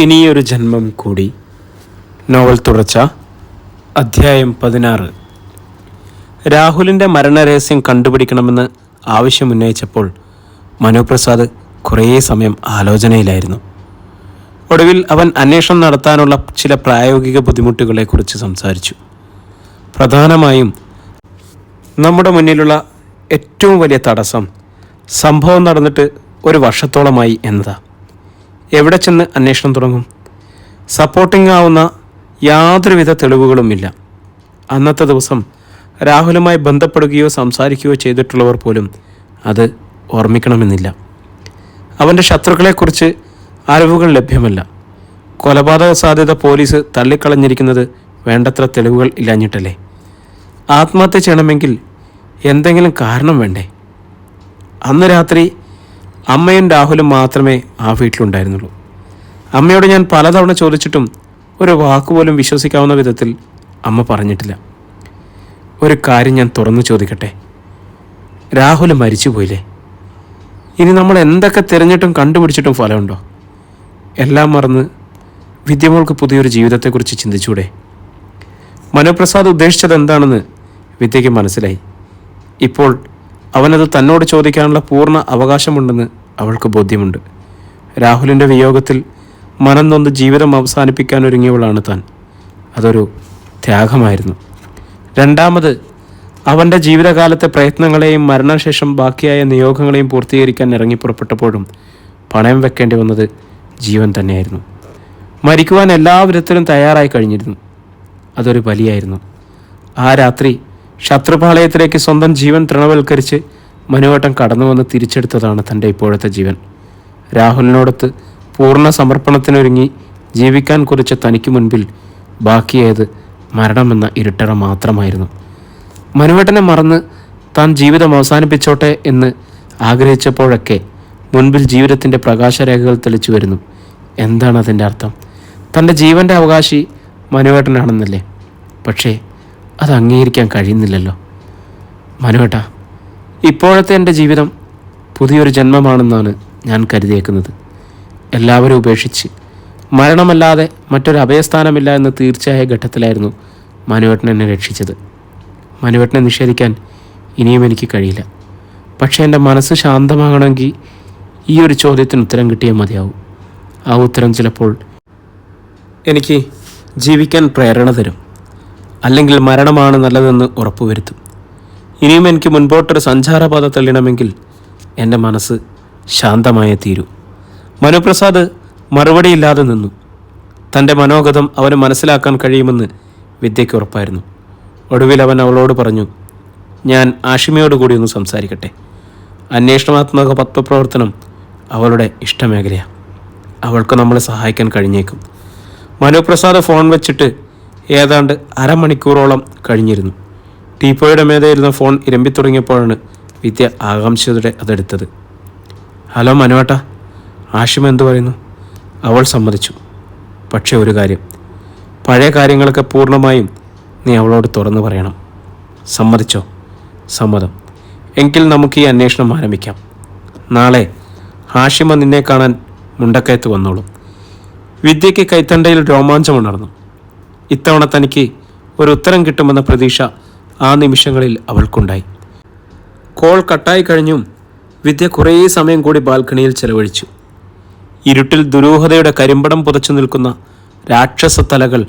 ഇനിയൊരു ജന്മം കൂടി. നോവൽ തുടർച്ച. അധ്യായം 16. രാഹുലിൻ്റെ മരണരഹസ്യം കണ്ടുപിടിക്കണമെന്ന് ആവശ്യമുന്നയിച്ചപ്പോൾ മനുപ്രസാദ് കുറേ സമയം ആലോചനയിലായിരുന്നു. ഒടുവിൽ അവൻ അന്വേഷണം നടത്താനുള്ള ചില പ്രായോഗിക ബുദ്ധിമുട്ടുകളെക്കുറിച്ച് സംസാരിച്ചു. പ്രധാനമായും നമ്മുടെ മുന്നിലുള്ള ഏറ്റവും വലിയ തടസ്സം സംഭവം നടന്നിട്ട് ഒരു വർഷത്തോളമായി എന്നതാ. എവിടെ ചെന്ന് അന്വേഷണം തുടങ്ങും? സപ്പോർട്ടിംഗ് ആവുന്ന യാതൊരുവിധ തെളിവുകളുമില്ല. അന്നത്തെ ദിവസം രാഹുലുമായി ബന്ധപ്പെടുകയോ സംസാരിക്കുകയോ ചെയ്തിട്ടുള്ളവർ പോലും അത് ഓർമ്മിക്കണമെന്നില്ല. അവൻ്റെ ശത്രുക്കളെക്കുറിച്ച് അറിവുകൾ ലഭ്യമല്ല. കൊലപാതക സാധ്യത പോലീസ് തള്ളിക്കളഞ്ഞിരിക്കുന്നത് വേണ്ടത്ര തെളിവുകൾ ഇല്ലാഞ്ഞിട്ടല്ലേ? ആത്മഹത്യ ചെയ്യണമെങ്കിൽ എന്തെങ്കിലും കാരണം വേണ്ടേ? അന്ന് രാത്രി അമ്മയും രാഹുലും മാത്രമേ ആ വീട്ടിലുണ്ടായിരുന്നുള്ളൂ. അമ്മയോട് ഞാൻ പലതവണ ചോദിച്ചിട്ടും ഒരു വാക്കുപോലും വിശ്വസിക്കാവുന്ന വിധത്തിൽ അമ്മ പറഞ്ഞിട്ടില്ല. ഒരു കാര്യം ഞാൻ തുറന്നു ചോദിക്കട്ടെ, രാഹുൽ മരിച്ചുപോയില്ലേ? ഇനി നമ്മൾ എന്തൊക്കെ തിരഞ്ഞിട്ടും കണ്ടുപിടിച്ചിട്ടും ഫലമുണ്ടോ? എല്ലാം മറന്ന് വിദ്യമോൾക്ക് പുതിയൊരു ജീവിതത്തെക്കുറിച്ച് ചിന്തിച്ചൂടെ? മനുപ്രസാദ് ഉദ്ദേശിച്ചത് എന്താണെന്ന് വിദ്യയ്ക്ക് മനസ്സിലായി. ഇപ്പോൾ അവനത് തന്നോട് ചോദിക്കാനുള്ള പൂർണ്ണ അവകാശമുണ്ടെന്ന് അവൾക്ക് ബോധ്യമുണ്ട്. രാഹുലിൻ്റെ വിയോഗത്തിൽ മനം നൊന്ന് ജീവിതം അവസാനിപ്പിക്കാനൊരുങ്ങിയവളാണ് താൻ. അതൊരു ത്യാഗമായിരുന്നു. രണ്ടാമത്, അവൻ്റെ ജീവിതകാലത്തെ പ്രയത്നങ്ങളെയും മരണശേഷം ബാക്കിയായ നിയോഗങ്ങളെയും പൂർത്തീകരിക്കാൻ ഇറങ്ങിപ്പുറപ്പെട്ടപ്പോഴും പണയം വെക്കേണ്ടി വന്നത് ജീവൻ തന്നെയായിരുന്നു. മരിക്കുവാൻ എല്ലാ വിധത്തിലും തയ്യാറായി കഴിഞ്ഞിരുന്നു. അതൊരു ബലിയായിരുന്നു. ആ രാത്രി ശത്രുപാളയത്തിലേക്ക് സ്വന്തം ജീവൻ തൃണവൽക്കരിച്ച് മനുവേട്ടൻ കടന്നു വന്ന് തിരിച്ചെടുത്തതാണ് തൻ്റെ ഇപ്പോഴത്തെ ജീവൻ. രാഹുലിനോടൊത്ത് പൂർണ്ണ സമർപ്പണത്തിനൊരുങ്ങി ജീവിക്കാൻ കുറിച്ച തനിക്ക് മുൻപിൽ ബാക്കിയായത് മരണമെന്ന ഇരുട്ടറ മാത്രമായിരുന്നു. മനുവേട്ടനെ മറന്ന് താൻ ജീവിതം അവസാനിപ്പിച്ചോട്ടെ എന്ന് ആഗ്രഹിച്ചപ്പോഴൊക്കെ മുൻപിൽ ജീവിതത്തിൻ്റെ പ്രകാശരേഖകൾ തെളിച്ചു വരുന്നു. എന്താണ് അതിൻ്റെ അർത്ഥം? തൻ്റെ ജീവൻ്റെ അവകാശി മനുവേട്ടനാണെന്നല്ലേ? പക്ഷേ അത് അംഗീകരിക്കാൻ കഴിയുന്നില്ലല്ലോ. മനുവേട്ട, ഇപ്പോഴത്തെ എൻ്റെ ജീവിതം പുതിയൊരു ജന്മമാണെന്നാണ് ഞാൻ കരുതിയേക്കുന്നത്. എല്ലാവരും ഉപേക്ഷിച്ച് മരണമല്ലാതെ മറ്റൊരു അഭയസ്ഥാനമില്ല എന്ന് തീർച്ചയായ ഘട്ടത്തിലായിരുന്നു മനുവേട്ടൻ എന്നെ രക്ഷിച്ചത്. മനുവേട്ടനെ നിഷേധിക്കാൻ ഇനിയും എനിക്ക് കഴിയില്ല. പക്ഷേ എൻ്റെ മനസ്സ് ശാന്തമാകണമെങ്കിൽ ഈ ഒരു ചോദ്യത്തിന് ഉത്തരം കിട്ടിയേ മതിയാവും. ആ ഉത്തരം ചിലപ്പോൾ എനിക്ക് ജീവിക്കാൻ പ്രേരണ തരും, അല്ലെങ്കിൽ മരണമാണ് നല്ലതെന്ന് ഉറപ്പുവരുത്തും. ഇനിയും എനിക്ക് മുൻപോട്ടൊരു സഞ്ചാരപാത തെളിയണമെങ്കിൽ എൻ്റെ മനസ്സ് ശാന്തമായേ തീരൂ. മനുപ്രസാദ് മറുപടിയില്ലാതെ നിന്നു. തൻ്റെ മനോഗതം അവന് മനസ്സിലാക്കാൻ കഴിയുമെന്ന് വിദ്യയ്ക്ക് ഉറപ്പായിരുന്നു. ഒടുവിൽ അവൻ അവളോട് പറഞ്ഞു, ഞാൻ ആഷിമയോട് കൂടി ഒന്ന് സംസാരിക്കട്ടെ. അന്വേഷണാത്മക പത്വപ്രവർത്തനം അവളുടെ ഇഷ്ടമേഖലയാണ്. അവൾക്ക് നമ്മളെ സഹായിക്കാൻ കഴിഞ്ഞേക്കും. മനുപ്രസാദ് ഫോൺ വെച്ചിട്ട് ഏതാണ്ട് അരമണിക്കൂറോളം കഴിഞ്ഞിരുന്നു. ടീപ്പോയുടെ മേതയിരുന്ന ഫോൺ ഇരമ്പിത്തുടങ്ങിയപ്പോഴാണ് വിദ്യ ആകാംക്ഷയോടെ അതെടുത്തത്. ഹലോ മനുവേട്ട, ആഷിമ എന്തു പറയുന്നു? അവൾ സമ്മതിച്ചു. പക്ഷേ ഒരു കാര്യം, പഴയ കാര്യങ്ങളൊക്കെ പൂർണ്ണമായും നീ അവളോട് തുറന്നു പറയണം. സമ്മതിച്ചോ? സമ്മതം. എങ്കിൽ നമുക്ക് ഈ അന്വേഷണം ആരംഭിക്കാം. നാളെ ആഷിമ നിന്നെ കാണാൻ മുണ്ടക്കയത്ത് വന്നോളും. വിദ്യയ്ക്ക് കൈത്തണ്ടയിൽ രോമാഞ്ചമുണർന്നു. ഇത്തവണ തനിക്ക് ഒരു ഉത്തരം കിട്ടുമെന്ന പ്രതീക്ഷ ആ നിമിഷങ്ങളിൽ അവൾക്കുണ്ടായി. കോൾ കട്ടായി കഴിഞ്ഞും വിദ്യ കുറേ സമയം കൂടി ബാൽക്കണിയിൽ ചെലവഴിച്ചു. ഇരുട്ടിൽ ദുരൂഹതയുടെ കരിമ്പടം പുതച്ചു നിൽക്കുന്ന രാക്ഷസ തലകൾ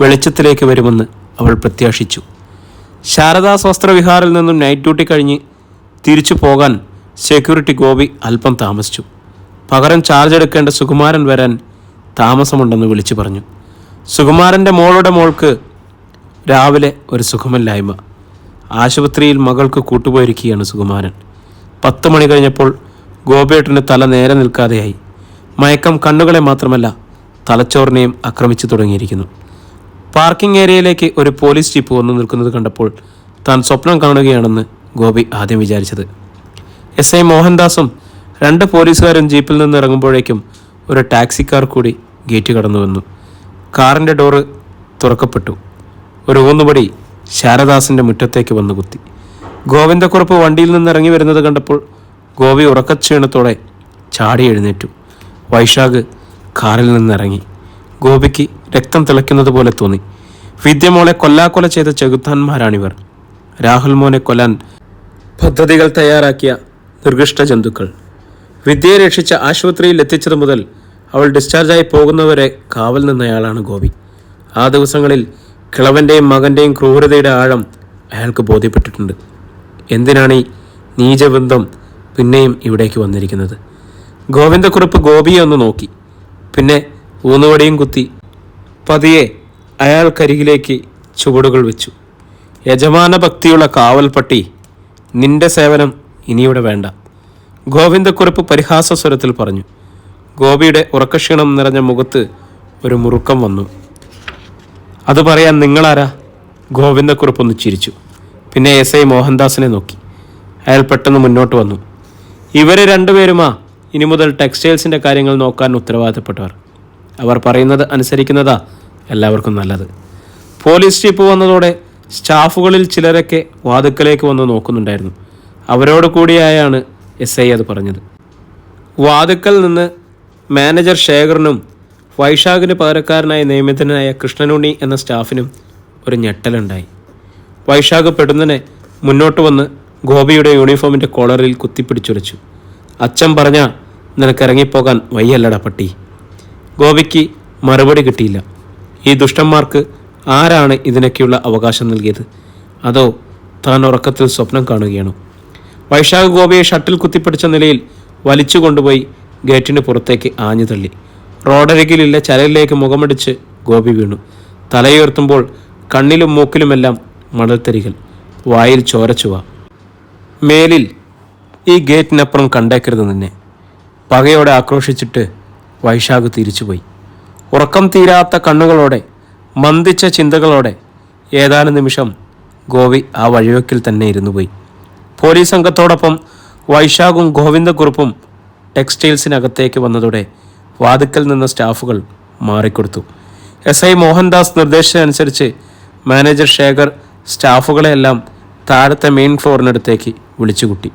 വെളിച്ചത്തിലേക്ക് വരുമെന്ന് അവൾ പ്രത്യാശിച്ചു. ശാരദാസ് വസ്ത്രവിഹാറിൽ നിന്നും നൈറ്റ് ഡ്യൂട്ടി കഴിഞ്ഞ് തിരിച്ചു പോകാൻ സെക്യൂരിറ്റി ഗോപി അല്പം താമസിച്ചു. പകരം ചാർജ് എടുക്കേണ്ട സുകുമാരൻ വരാൻ താമസമുണ്ടെന്ന് വിളിച്ചു പറഞ്ഞു. സുകുമാരൻ്റെ മോളുടെ മോൾക്ക് രാവിലെ ഒരു സുഖമില്ലായ്മ. ആശുപത്രിയിൽ മകൾക്ക് കൂട്ടുപോയിരിക്കുകയാണ് സുകുമാരൻ. 10 മണി കഴിഞ്ഞപ്പോൾ ഗോപിയേട്ടൻ്റെ തല നേരെ നിൽക്കാതെയായി. മയക്കം കണ്ണുകളെ മാത്രമല്ല തലച്ചോറിനെയും ആക്രമിച്ചു തുടങ്ങിയിരിക്കുന്നു. പാർക്കിംഗ് ഏരിയയിലേക്ക് ഒരു പോലീസ് ജീപ്പ് വന്നു നിൽക്കുന്നത് കണ്ടപ്പോൾ താൻ സ്വപ്നം കാണുകയാണെന്ന് ഗോപി ആദ്യം വിചാരിച്ചത്. SI മോഹൻദാസും 2 പോലീസുകാരും ജീപ്പിൽ നിന്ന് ഇറങ്ങുമ്പോഴേക്കും ഒരു ടാക്സിക്കാർ കൂടി ഗേറ്റ് കടന്നു വന്നു. കാറിൻ്റെ ഡോറ് തുറക്കപ്പെട്ടു. ഒരു ഊന്നുപടി ശാരദാസിൻ്റെ മുറ്റത്തേക്ക് വന്നു കുത്തി. ഗോവിന്ദക്കുറുപ്പ് വണ്ടിയിൽ നിന്ന് ഇറങ്ങി വരുന്നത് കണ്ടപ്പോൾ ഗോപി ഉറക്കക്ഷീണത്തോടെ ചാടി എഴുന്നേറ്റു. വൈശാഖ് കാറിൽ നിന്നിറങ്ങി. ഗോപിക്ക് രക്തം തിളയ്ക്കുന്നത് പോലെ തോന്നി. വിദ്യമോളെ കൊല്ലാക്കൊല ചെയ്ത ചെകുത്താന്മാരാണിവർ. രാഹുൽ മോനെ കൊല്ലാൻ പദ്ധതികൾ തയ്യാറാക്കിയ നിർഗിഷ്ട ജന്തുക്കൾ. വിദ്യയെ രക്ഷിച്ച ആശുപത്രിയിൽ എത്തിച്ചത് മുതൽ അവൾ ഡിസ്ചാർജായി പോകുന്നവരെ കാവൽ നിന്നയാളാണ് ഗോപി. ആ ദിവസങ്ങളിൽ കിളവൻ്റെയും മകൻ്റെയും ക്രൂരതയുടെ ആഴം അയാൾക്ക് ബോധ്യപ്പെട്ടിട്ടുണ്ട്. എന്തിനാണ് ഈ നീചബന്ധം പിന്നെയും ഇവിടേക്ക് വന്നിരിക്കുന്നത്? ഗോവിന്ദക്കുറുപ്പ് ഗോപിയെ ഒന്ന് നോക്കി. പിന്നെ ഊന്നുവടിയും കുത്തി പതിയെ അയാൾക്കരികിലേക്ക് ചുവടുകൾ വെച്ചു. യജമാന ഭക്തിയുള്ള കാവൽപ്പട്ടി, നിന്റെ സേവനം ഇനിയിവിടെ വേണ്ട, ഗോവിന്ദക്കുറുപ്പ് പരിഹാസ സ്വരത്തിൽ പറഞ്ഞു. ഗോപിയുടെ ഉറക്കക്ഷീണം നിറഞ്ഞ മുഖത്ത് ഒരു മുറുക്കം വന്നു. അത് പറയാൻ നിങ്ങളാരാ? ഗോവിന്ദക്കുറുപ്പൊന്ന് ചിരിച്ചു. പിന്നെ എസ് ഐ മോഹൻദാസിനെ നോക്കി. അയാൾ പെട്ടെന്ന് മുന്നോട്ട് വന്നു. ഇവർ രണ്ടുപേരുമാ ഇനി മുതൽ ടെക്സ്റ്റൈൽസിൻ്റെ കാര്യങ്ങൾ നോക്കാൻ ഉത്തരവാദിത്തപ്പെട്ടവർ. അവർ പറയുന്നത് അനുസരിക്കുന്നതാ എല്ലാവർക്കും നല്ലത്. പോലീസ് ജീപ്പ് വന്നതോടെ സ്റ്റാഫുകളിൽ ചിലരൊക്കെ വാതുക്കലേക്ക് വന്ന് നോക്കുന്നുണ്ടായിരുന്നു. അവരോട് കൂടിയായാണ് എസ് ഐ അത് പറഞ്ഞത്. വാതുക്കൽ നിന്ന് മാനേജർ ശേഖറിനും വൈശാഖിന് പകരക്കാരനായി നിയമിതനായ കൃഷ്ണനുണ്ണി എന്ന സ്റ്റാഫിനും ഒരു ഞെട്ടലുണ്ടായി. വൈശാഖ് പെടുന്നനെ മുന്നോട്ട് വന്ന് ഗോപിയുടെ യൂണിഫോമിൻ്റെ കോളറിൽ കുത്തിപ്പിടിച്ചുരച്ചു. അച്ഛൻ പറഞ്ഞ നിനക്കിറങ്ങിപ്പോകാൻ വയ്യല്ലടാ പട്ടി. ഗോപിക്ക് മറുപടി കിട്ടിയില്ല. ഈ ദുഷ്ടന്മാർക്ക് ആരാണ് ഇതിനൊക്കെയുള്ള അവകാശം നൽകിയത്? അതോ താൻ ഉറക്കത്തിൽ സ്വപ്നം കാണുകയാണോ? വൈശാഖ് ഗോപിയെ ഷട്ടിൽ കുത്തിപ്പിടിച്ച നിലയിൽ വലിച്ചു കൊണ്ടുപോയി ഗേറ്റിന് പുറത്തേക്ക് ആഞ്ഞു തള്ളി. റോഡരികിലില്ല ചരലിലേക്ക് മുഖമടിച്ച് ഗോപി വീണു. തലയുയർത്തുമ്പോൾ കണ്ണിലും മൂക്കിലുമെല്ലാം മണൽത്തരികൾ, വായിൽ ചോരച്ചുവ. മേലിൽ ഈ ഗേറ്റിനപ്പുറം കണ്ടേക്കരുത് നിന്നെ. പകയോടെ ആക്രോശിച്ചിട്ട് വൈശാഖ് തിരിച്ചുപോയി. ഉറക്കം തീരാത്ത കണ്ണുകളോടെ, മന്ദിച്ച ചിന്തകളോടെ ഏതാനും നിമിഷം ഗോപി ആ വഴിവെക്കിൽ തന്നെ ഇരുന്നു പോയി. പോലീസ് സംഘത്തോടൊപ്പം വൈശാഖും ഗോവിന്ദക്കുറുപ്പും ടെക്സ്റ്റൈൽസിനകത്തേക്ക് വന്നതോടെ വാതുക്കൽ നിന്ന സ്റ്റാഫുകൾ മാറിക്കൊടുത്തു. എസ് ഐ മോഹൻദാസ് നിർദ്ദേശിച്ചതനുസരിച്ച് മാനേജർ ശേഖർ സ്റ്റാഫുകളെല്ലാം താഴത്തെ മെയിൻ ഫ്ലോറിനടുത്തേക്ക് വിളിച്ചുകൂട്ടി.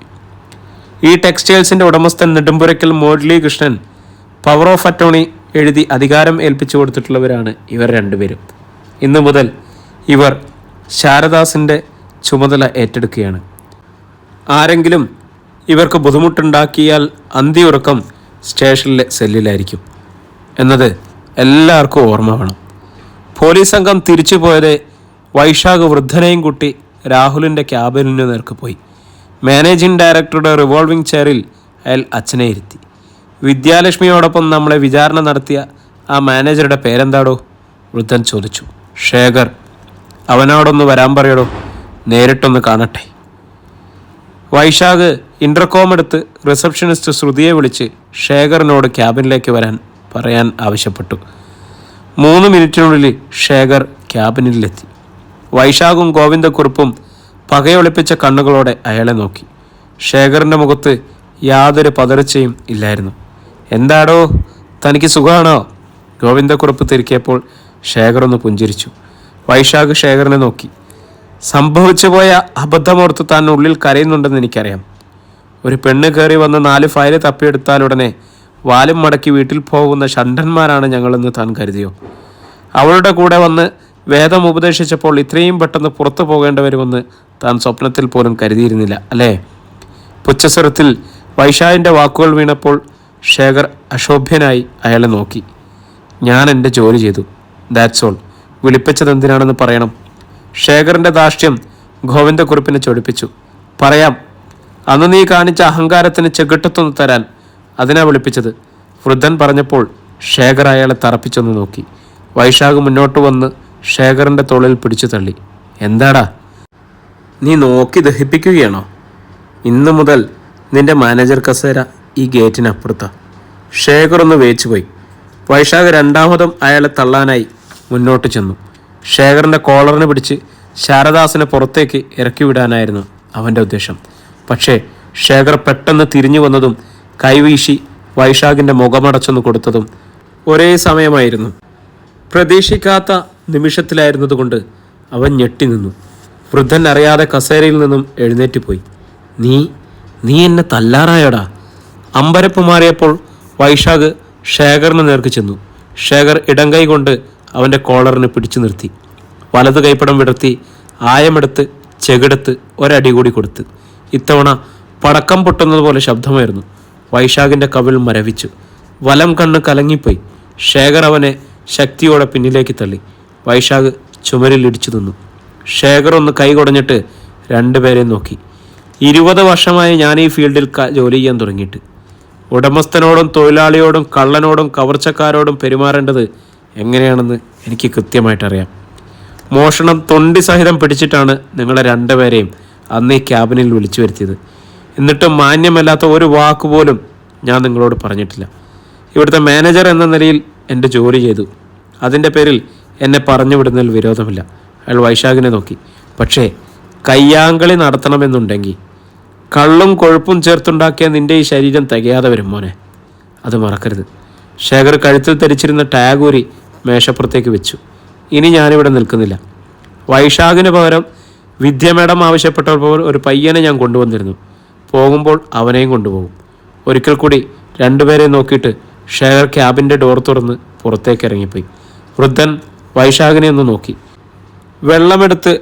ഈ ടെക്സ്റ്റൈൽസിൻ്റെ ഉടമസ്ഥൻ Nedumpurakkal Murali Krishnan power of attorney എഴുതി അധികാരം ഏൽപ്പിച്ചു കൊടുത്തിട്ടുള്ളവരാണ് ഇവർ രണ്ടുപേരും. ഇന്നു മുതൽ ഇവർ ശാരദാസിൻ്റെ ചുമതല ഏറ്റെടുക്കുകയാണ്. ആരെങ്കിലും ഇവർക്ക് ബുദ്ധിമുട്ടുണ്ടാക്കിയാൽ അന്തിയുറക്കം സ്റ്റേഷനിലെ സെല്ലിലായിരിക്കും എന്നത് എല്ലാവർക്കും ഓർമ്മ വേണം. പോലീസ് സംഘം തിരിച്ചു പോയത് വൈശാഖ് വൃദ്ധനെയും കൂട്ടി രാഹുലിൻ്റെ ക്യാബിനു നേർക്ക് പോയി. മാനേജിംഗ് ഡയറക്ടറുടെ റിവോൾവിംഗ് ചെയറിൽ അയാൾ അച്ഛനെ ഇരുത്തി. വിദ്യാലക്ഷ്മിയോടൊപ്പം നമ്മളെ വിചാരണ നടത്തിയ ആ മാനേജറുടെ പേരെന്താടോ? വൃദ്ധൻ ചോദിച്ചു. ശേഖർ. അവനോടൊന്ന് വരാൻ പറയടോ, നേരിട്ടൊന്ന് കാണട്ടെ. വൈശാഖ് ഇൻ്റർകോം എടുത്ത് റിസപ്ഷനിസ്റ്റ് ശ്രുതിയെ വിളിച്ച് ശേഖറിനോട് ക്യാബിനിലേക്ക് വരാൻ പറയാൻ ആവശ്യപ്പെട്ടു. 3 മിനിറ്റിനുള്ളിൽ ശേഖർ ക്യാബിനിലെത്തി. വൈശാഖും ഗോവിന്ദക്കുറുപ്പും പകയൊളിപ്പിച്ച കണ്ണുകളോടെ അയാളെ നോക്കി. ശേഖറിൻ്റെ മുഖത്ത് യാതൊരു പതർച്ചയും ഇല്ലായിരുന്നു. എന്താടോ, തനിക്ക് സുഖമാണോ? ഗോവിന്ദക്കുറുപ്പ് തിരിക്കിയപ്പോൾ ശേഖർ ഒന്ന് പുഞ്ചിരിച്ചു. വൈശാഖ് ശേഖറിനെ നോക്കി. സംഭവിച്ചു പോയ അബദ്ധമോർത്ത് താൻ ഉള്ളിൽ കരയുന്നുണ്ടെന്ന് എനിക്കറിയാം. ഒരു പെണ്ണ് കയറി വന്ന് 4 ഫയൽ തപ്പിയെടുത്താലുടനെ വാലും മടക്കി വീട്ടിൽ പോകുന്ന ഷണ്ഡന്മാരാണ് ഞങ്ങളെന്ന് താൻ കരുതിയോ? അവളുടെ കൂടെ വന്ന് വേദം ഉപദേശിച്ചപ്പോൾ ഇത്രയും പെട്ടെന്ന് പുറത്തു പോകേണ്ടവരുമെന്ന് താൻ സ്വപ്നത്തിൽ പോലും കരുതിയിരുന്നില്ല അല്ലേ? പുച്ഛസ്വരത്തിൽ വൈശാഖിൻ്റെ വാക്കുകൾ വീണപ്പോൾ ശേഖർ അശോഭ്യനായി അയാളെ നോക്കി. ഞാൻ എൻ്റെ ജോലി ചെയ്തു, ദാറ്റ്സ് ഓൾ. വിളിപ്പിച്ചതെന്തിനാണെന്ന് പറയണം. ശേഖറിൻ്റെ ധാർഷ്ട്യം ഗോവിന്ദക്കുറുപ്പിനെ ചൊടിപ്പിച്ചു. പറയാം, അന്ന് നീ കാണിച്ച അഹങ്കാരത്തിന് ചെകിട്ടത്തൊന്ന് തരാൻ, അതിനാ വിളിപ്പിച്ചത്. വൃദ്ധൻ പറഞ്ഞപ്പോൾ ശേഖർ അയാളെ തറപ്പിച്ചൊന്ന് നോക്കി. വൈശാഖ് മുന്നോട്ട് വന്ന് ശേഖറിൻ്റെ തോളിൽ പിടിച്ചു തള്ളി. എന്താടാ, നീ നോക്കി ദഹിപ്പിക്കുകയാണോ? ഇന്നു മുതൽ നിന്റെ മാനേജർ കസേര ഈ ഗേറ്റിനപ്പുറത്താ. ശേഖർ ഒന്ന് വേച്ചുപോയി. വൈശാഖ് രണ്ടാമതും അയാളെ തള്ളാനായി മുന്നോട്ട് ചെന്നു. ശേഖറിൻ്റെ കോളറിന് പിടിച്ച് ശാരദാസിനെ പുറത്തേക്ക് ഇറക്കി വിടാനായിരുന്നു അവൻ്റെ ഉദ്ദേശം. പക്ഷേ ശേഖർ പെട്ടെന്ന് തിരിഞ്ഞു വന്നതും കൈവീശി വൈശാഖിൻ്റെ മുഖമടച്ചൊന്ന് കൊടുത്തതും ഒരേ സമയമായിരുന്നു. പ്രതീക്ഷിക്കാത്ത നിമിഷത്തിലായിരുന്നതുകൊണ്ട് അവൻ ഞെട്ടി നിന്നു. വൃദ്ധൻ അറിയാതെ കസേരയിൽ നിന്നും എഴുന്നേറ്റ് പോയി. നീ എന്നെ തല്ലാറായോടാ? അമ്പരപ്പ് മാറിയപ്പോൾ വൈശാഖ് ശേഖറിന് നേർക്ക് ചെന്നു. ശേഖർ ഇടം കൈ കൊണ്ട് അവൻ്റെ കോളറിന് പിടിച്ചു നിർത്തി. വലത് കൈപ്പടം വിടർത്തി ആയമെടുത്ത് ചെകിടത്ത് ഒരടി കൂടി കൊടുത്ത്. ഇത്തവണ പടക്കം പൊട്ടുന്നത് പോലെ ശബ്ദമായിരുന്നു. വൈശാഖിൻ്റെ കവിൾ മരവിച്ചു. വലം കണ്ണ് കലങ്ങിപ്പോയി. ശേഖർ അവനെ ശക്തിയോടെ പിന്നിലേക്ക് തള്ളി. വൈശാഖ് ചുമരിൽ ഇടിച്ചു നിന്നു. ശേഖർ ഒന്ന് കൈ കുടഞ്ഞിട്ട് രണ്ടുപേരെയും നോക്കി. 20 വർഷമായി ഞാൻ ഈ ഫീൽഡിൽ ജോലി ചെയ്യാൻ തുടങ്ങിയിട്ട്. ഉടമസ്ഥനോടും തൊഴിലാളിയോടും കള്ളനോടും കവർച്ചക്കാരോടും പെരുമാറേണ്ടത് എങ്ങനെയാണെന്ന് എനിക്ക് കൃത്യമായിട്ടറിയാം. മോഷണം തൊണ്ടി സഹിതം പിടിച്ചിട്ടാണ് നിങ്ങളെ രണ്ടുപേരെയും അന്ന് ഈ ക്യാബിനിൽ വിളിച്ചു വരുത്തിയത്. എന്നിട്ടും മാന്യമല്ലാത്ത ഒരു വാക്കുപോലും ഞാൻ നിങ്ങളോട് പറഞ്ഞിട്ടില്ല. ഇവിടുത്തെ മാനേജർ എന്ന നിലയിൽ എൻ്റെ ജോലി ചെയ്തു. അതിൻ്റെ പേരിൽ എന്നെ പറഞ്ഞു വിടുന്നതിൽ വിരോധമില്ല. അയാൾ വൈശാഖിനെ നോക്കി. പക്ഷേ കയ്യാങ്കളി നടത്തണമെന്നുണ്ടെങ്കിൽ കള്ളും കൊഴുപ്പും ചേർത്തുണ്ടാക്കിയ നിൻ്റെ ഈ ശരീരം തികയാതെ വരും മോനെ. അത് മറക്കരുത്. ശേഖർ കഴുത്തിൽ ധരിച്ചിരുന്ന ടാഗൂരി മേശപ്പുറത്തേക്ക് വെച്ചു. ഇനി ഞാനിവിടെ നിൽക്കുന്നില്ല. വൈശാഖിന് പകരം വിദ്യ മേഡം ആവശ്യപ്പെട്ടപ്പോൾ ഒരു പയ്യനെ ഞാൻ കൊണ്ടുവന്നിരുന്നു. പോകുമ്പോൾ അവനെയും കൊണ്ടുപോകും. ഒരിക്കൽ കൂടി രണ്ടുപേരെ നോക്കിയിട്ട് ശേഖർ ക്യാബിൻ്റെ ഡോർ തുറന്ന് പുറത്തേക്ക് ഇറങ്ങിപ്പോയി. വൃദ്ധൻ വൈശാഖിനെ ഒന്ന് നോക്കി. വെള്ളമെടുത്ത്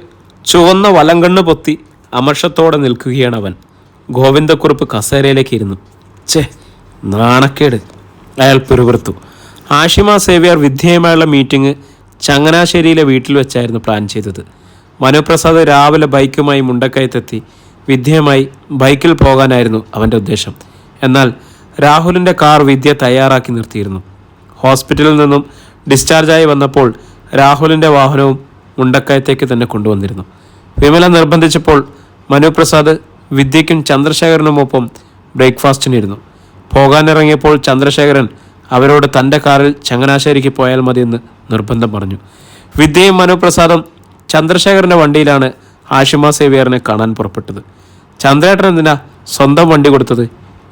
ചുവന്ന വലങ്കണ്ണ് പൊത്തി അമർഷത്തോടെ നിൽക്കുകയാണ് അവൻ. ഗോവിന്ദക്കുറുപ്പ് കസേരയിലേക്ക് ഇരുന്നു. ഛേ, നാണക്കേട്, അയാൾ പിറുപിറുത്തു. ആഷിമ സേവ്യർ വിദ്യയുമായുള്ള മീറ്റിംഗ് ചങ്ങനാശ്ശേരിയിലെ വീട്ടിൽ വെച്ചായിരുന്നു പ്ലാൻ ചെയ്തത്. മനുപ്രസാദ് രാവിലെ ബൈക്കുമായി മുണ്ടക്കയത്തെത്തി വിദ്യയുമായി ബൈക്കിൽ പോകാനായിരുന്നു അവൻ്റെ ഉദ്ദേശം. എന്നാൽ രാഹുലിൻ്റെ കാർ വിദ്യ തയ്യാറാക്കി നിർത്തിയിരുന്നു. ഹോസ്പിറ്റലിൽ നിന്നും ഡിസ്ചാർജായി വന്നപ്പോൾ രാഹുലിൻ്റെ വാഹനവും മുണ്ടക്കയത്തേക്ക് തന്നെ കൊണ്ടുവന്നിരുന്നു. വിമല നിർബന്ധിച്ചപ്പോൾ മനുപ്രസാദ് വിദ്യയ്ക്കും ചന്ദ്രശേഖരനുമൊപ്പം ബ്രേക്ക്ഫാസ്റ്റിനിരുന്നു. പോകാനിറങ്ങിയപ്പോൾ ചന്ദ്രശേഖരൻ അവരോട് തൻ്റെ കാറിൽ ചങ്ങനാശ്ശേരിക്ക് പോയാൽ മതിയെന്ന് നിർബന്ധം പറഞ്ഞു. വിദ്യയും മനുപ്രസാദും ചന്ദ്രശേഖരൻ്റെ വണ്ടിയിലാണ് ആഷിമ സേവ്യറിനെ കാണാൻ പുറപ്പെട്ടത്. ചന്ദ്രേട്ടൻ എന്തിനാ സ്വന്തം വണ്ടി കൊടുത്തത്?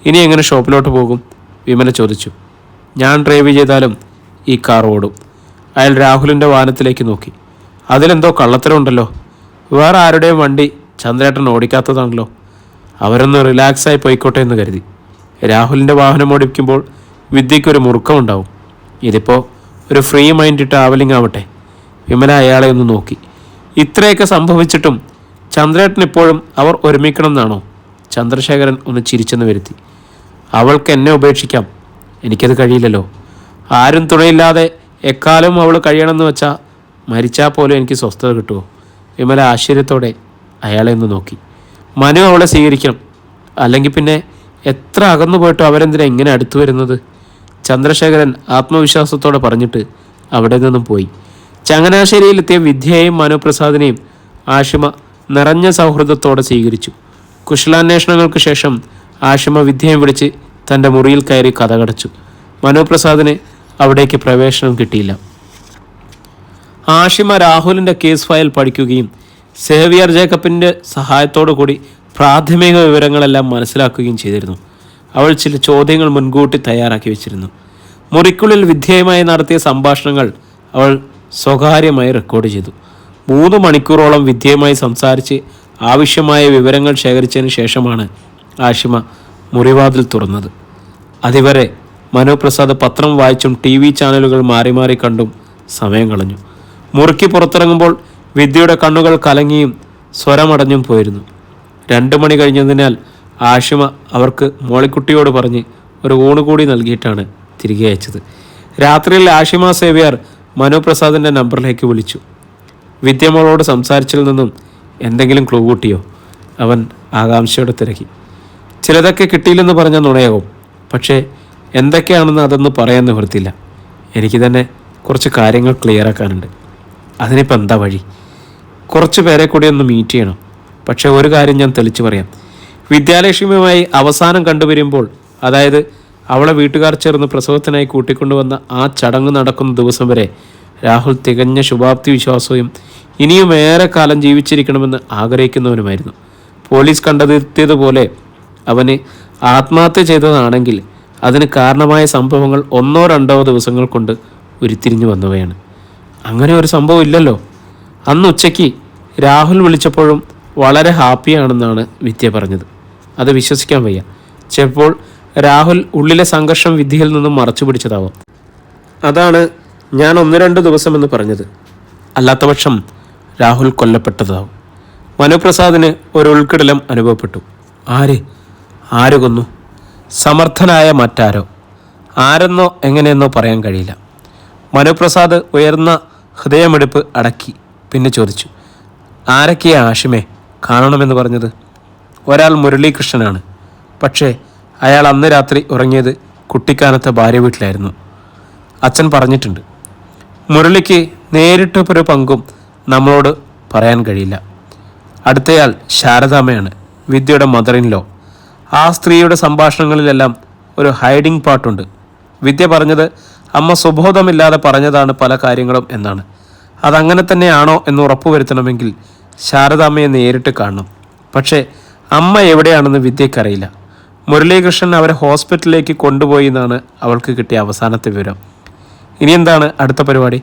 ഇനി എങ്ങനെ ഷോപ്പിലോട്ട് പോകും? വിമല ചോദിച്ചു. ഞാൻ ഡ്രൈവ് ചെയ്താലും ഈ കാർ ഓടും. അയാൾ രാഹുലിൻ്റെ വാഹനത്തിലേക്ക് നോക്കി. അതിലെന്തോ കള്ളത്തരമുണ്ടല്ലോ. വേറെ ആരുടെയും വണ്ടി ചന്ദ്രേട്ടൻ ഓടിക്കാത്തതാണല്ലോ. അവരൊന്ന് റിലാക്സായി പോയിക്കോട്ടെ എന്ന് കരുതി. രാഹുലിൻ്റെ വാഹനം ഓടിക്കുമ്പോൾ വിദ്യയ്ക്കൊരു മുറുക്കമുണ്ടാവും. ഇതിപ്പോൾ ഒരു ഫ്രീ മൈൻഡ് ട്രാവലിംഗ് ആവട്ടെ. വിമല അയാളെ ഒന്ന് നോക്കി. ഇത്രയൊക്കെ സംഭവിച്ചിട്ടും ചന്ദ്രേട്ടൻ ഇപ്പോഴും അവർ ഒരുമിക്കണം എന്നാണോ? ചന്ദ്രശേഖരൻ ഒന്ന് ചിരിച്ചെന്ന് വരുത്തി. അവൾക്ക് എന്നെ ഉപേക്ഷിക്കാം, എനിക്കത് കഴിയില്ലല്ലോ. ആരും തുണയില്ലാതെ എക്കാലം അവൾ കഴിയണമെന്ന് വെച്ചാൽ മരിച്ചാൽ പോലും എനിക്ക് സ്വസ്ഥത കിട്ടുമോ? വിമല ആശ്ചര്യത്തോടെ അയാളെ ഒന്ന് നോക്കി. മനു അവളെ സ്വീകരിക്കണം, അല്ലെങ്കിൽ പിന്നെ എത്ര അകന്നു പോയിട്ടും അവരെന്തിനാ ഇങ്ങനെ അടുത്തു വരുന്നത്? ചന്ദ്രശേഖരൻ ആത്മവിശ്വാസത്തോടെ പറഞ്ഞിട്ട് അവിടെ നിന്നും പോയി. ചങ്ങനാശ്ശേരിയിലെത്തിയ വിദ്യയെയും മനുപ്രസാദിനെയും ആഷിമ നിറഞ്ഞ സൗഹൃദത്തോടെ സ്വീകരിച്ചു. കുശലാന്വേഷണങ്ങൾക്ക് ശേഷം ആഷിമ വിദ്യയെ വിളിച്ച് തൻ്റെ മുറിയിൽ കയറി കതകടച്ചു. മനുപ്രസാദിന് അവിടേക്ക് പ്രവേശനം കിട്ടിയില്ല. ആഷിമ രാഹുലിൻ്റെ കേസ് ഫയൽ പഠിക്കുകയും സേവിയർ ജേക്കബിൻ്റെ സഹായത്തോടു കൂടി പ്രാഥമിക വിവരങ്ങളെല്ലാം മനസ്സിലാക്കുകയും ചെയ്തിരുന്നു. അവൾ ചില ചോദ്യങ്ങൾ മുൻകൂട്ടി തയ്യാറാക്കി വെച്ചിരുന്നു. മുറിക്കുള്ളിൽ വിദ്യയുമായി നടത്തിയ സംഭാഷണങ്ങൾ അവൾ സ്വകാര്യമായി റെക്കോർഡ് ചെയ്തു. 3 മണിക്കൂറോളം വിദ്യയുമായി സംസാരിച്ച് ആവശ്യമായ വിവരങ്ങൾ ശേഖരിച്ചതിന് ശേഷമാണ് ആഷിമ മുറിവാതിൽ തുറന്നത്. അതുവരെ മനുപ്രസാദ് പത്രം വായിച്ചും TV ചാനലുകൾ മാറി മാറി കണ്ടും സമയം കളഞ്ഞു. മുറുക്കി പുറത്തിറങ്ങുമ്പോൾ വിദ്യയുടെ കണ്ണുകൾ കലങ്ങിയും സ്വരമടഞ്ഞും പോയിരുന്നു. 2 മണി കഴിഞ്ഞതിനാൽ ആഷിമ അവർക്ക് മോളിക്കുട്ടിയോട് പറഞ്ഞ് ഒരു ഊണ് കൂടി നൽകിയിട്ടാണ് തിരികെ അയച്ചത്. രാത്രിയിൽ ആഷിമ സേവ്യർ മനുപ്രസാദിൻ്റെ നമ്പറിലേക്ക് വിളിച്ചു. വിദ്യമോളോട് സംസാരിച്ചതിൽ നിന്നും എന്തെങ്കിലും ക്ലൂ കൂട്ടിയോ? അവൻ ആകാംക്ഷയോടെ തിരക്കി. ചിലതൊക്കെ കിട്ടിയില്ലെന്ന് പറഞ്ഞ നുണയാവും, പക്ഷേ എന്തൊക്കെയാണെന്ന് അതൊന്നും പറയാൻ നിവൃത്തിയില്ല. എനിക്ക് തന്നെ കുറച്ച് കാര്യങ്ങൾ ക്ലിയറാക്കാനുണ്ട്. അതിനിപ്പോൾ എന്താ വഴി? കുറച്ച് പേരെ കൂടി ഒന്ന് മീറ്റ് ചെയ്യണം. പക്ഷേ ഒരു കാര്യം ഞാൻ തെളിച്ചു പറയാം. വിദ്യാലക്ഷ്മിയുമായി അവസാനം കണ്ടുവരുമ്പോൾ, അതായത് അവളെ വീട്ടുകാർ ചേർന്ന് പ്രസവത്തിനായി കൂട്ടിക്കൊണ്ടുവന്ന ആ ചടങ്ങ് നടക്കുന്ന ദിവസം വരെ രാഹുൽ തികഞ്ഞ ശുഭാപ്തി വിശ്വാസവും ഇനിയും ഏറെ കാലം ജീവിച്ചിരിക്കണമെന്ന് ആഗ്രഹിക്കുന്നവനുമായിരുന്നു. പോലീസ് കണ്ടെത്തിയതുപോലെ അവന് ആത്മഹത്യ ചെയ്തതാണെങ്കിൽ അതിന് കാരണമായ സംഭവങ്ങൾ 1-2 ദിവസങ്ങൾ കൊണ്ട് ഉരുത്തിരിഞ്ഞു വന്നവയാണ്. അങ്ങനെ ഒരു സംഭവം ഇല്ലല്ലോ. അന്ന് ഉച്ചയ്ക്ക് രാഹുൽ വിളിച്ചപ്പോഴും വളരെ ഹാപ്പിയാണെന്നാണ് വിദ്യ പറഞ്ഞത്. അത് വിശ്വസിക്കാൻ വയ്യ. ചിലപ്പോൾ രാഹുൽ ഉള്ളിലെ സംഘർഷം വിദ്യയിൽ നിന്നും മറച്ചു പിടിച്ചതാവാം. അതാണ് ഞാൻ 1-2 ദിവസമെന്ന് പറഞ്ഞത്. അല്ലാത്തപക്ഷം രാഹുൽ കൊല്ലപ്പെട്ടതാവും. മനുപ്രസാദിന് ഒരു ഉൾക്കിടലം അനുഭവപ്പെട്ടു. ആര് കൊന്നു? സമർത്ഥനായ മറ്റാരോ. ആരെന്നോ എങ്ങനെയെന്നോ പറയാൻ കഴിയില്ല. മനുപ്രസാദ് ഉയർന്ന ഹൃദയമെടുപ്പ് അടക്കി പിന്നെ ചോദിച്ചു, ആരൊക്കെയാ ആഷിമേ കാണണമെന്ന് പറഞ്ഞത്? ഒരാൾ മുരളീകൃഷ്ണനാണ്. പക്ഷേ അയാൾ അന്ന് രാത്രി ഉറങ്ങിയത് കുട്ടിക്കാനത്തെ ഭാര്യ വീട്ടിലായിരുന്നു. അച്ഛൻ പറഞ്ഞിട്ടുണ്ട്. മുരളിക്ക് നേരിട്ടൊരു പങ്കും നമ്മളോട് പറയാൻ കഴിയില്ല. അടുത്തയാൾ ശാരദാമ്മയാണ്, വിദ്യയുടെ മദർ ഇൻ ലോ. ആ സ്ത്രീയുടെ സംഭാഷണങ്ങളിലെല്ലാം ഒരു ഹൈഡിങ് പാർട്ടുണ്ട്. വിദ്യ പറഞ്ഞത് അമ്മ സുബോധമില്ലാതെ പറഞ്ഞതാണ് പല കാര്യങ്ങളും എന്നാണ്. അതങ്ങനെ തന്നെയാണോ എന്ന് ഉറപ്പുവരുത്തണമെങ്കിൽ ശാരദാമ്മയെ നേരിട്ട് കാണണം. പക്ഷേ അമ്മ എവിടെയാണെന്ന് വിദ്യയ്ക്കറിയില്ല. മുരളീകൃഷ്ണൻ അവരെ ഹോസ്പിറ്റലിലേക്ക് കൊണ്ടുപോയി എന്നാണ് അവൾക്ക് കിട്ടിയ അവസാനത്തെ വിവരം. ഇനി എന്താണ് അടുത്ത പരിപാടി?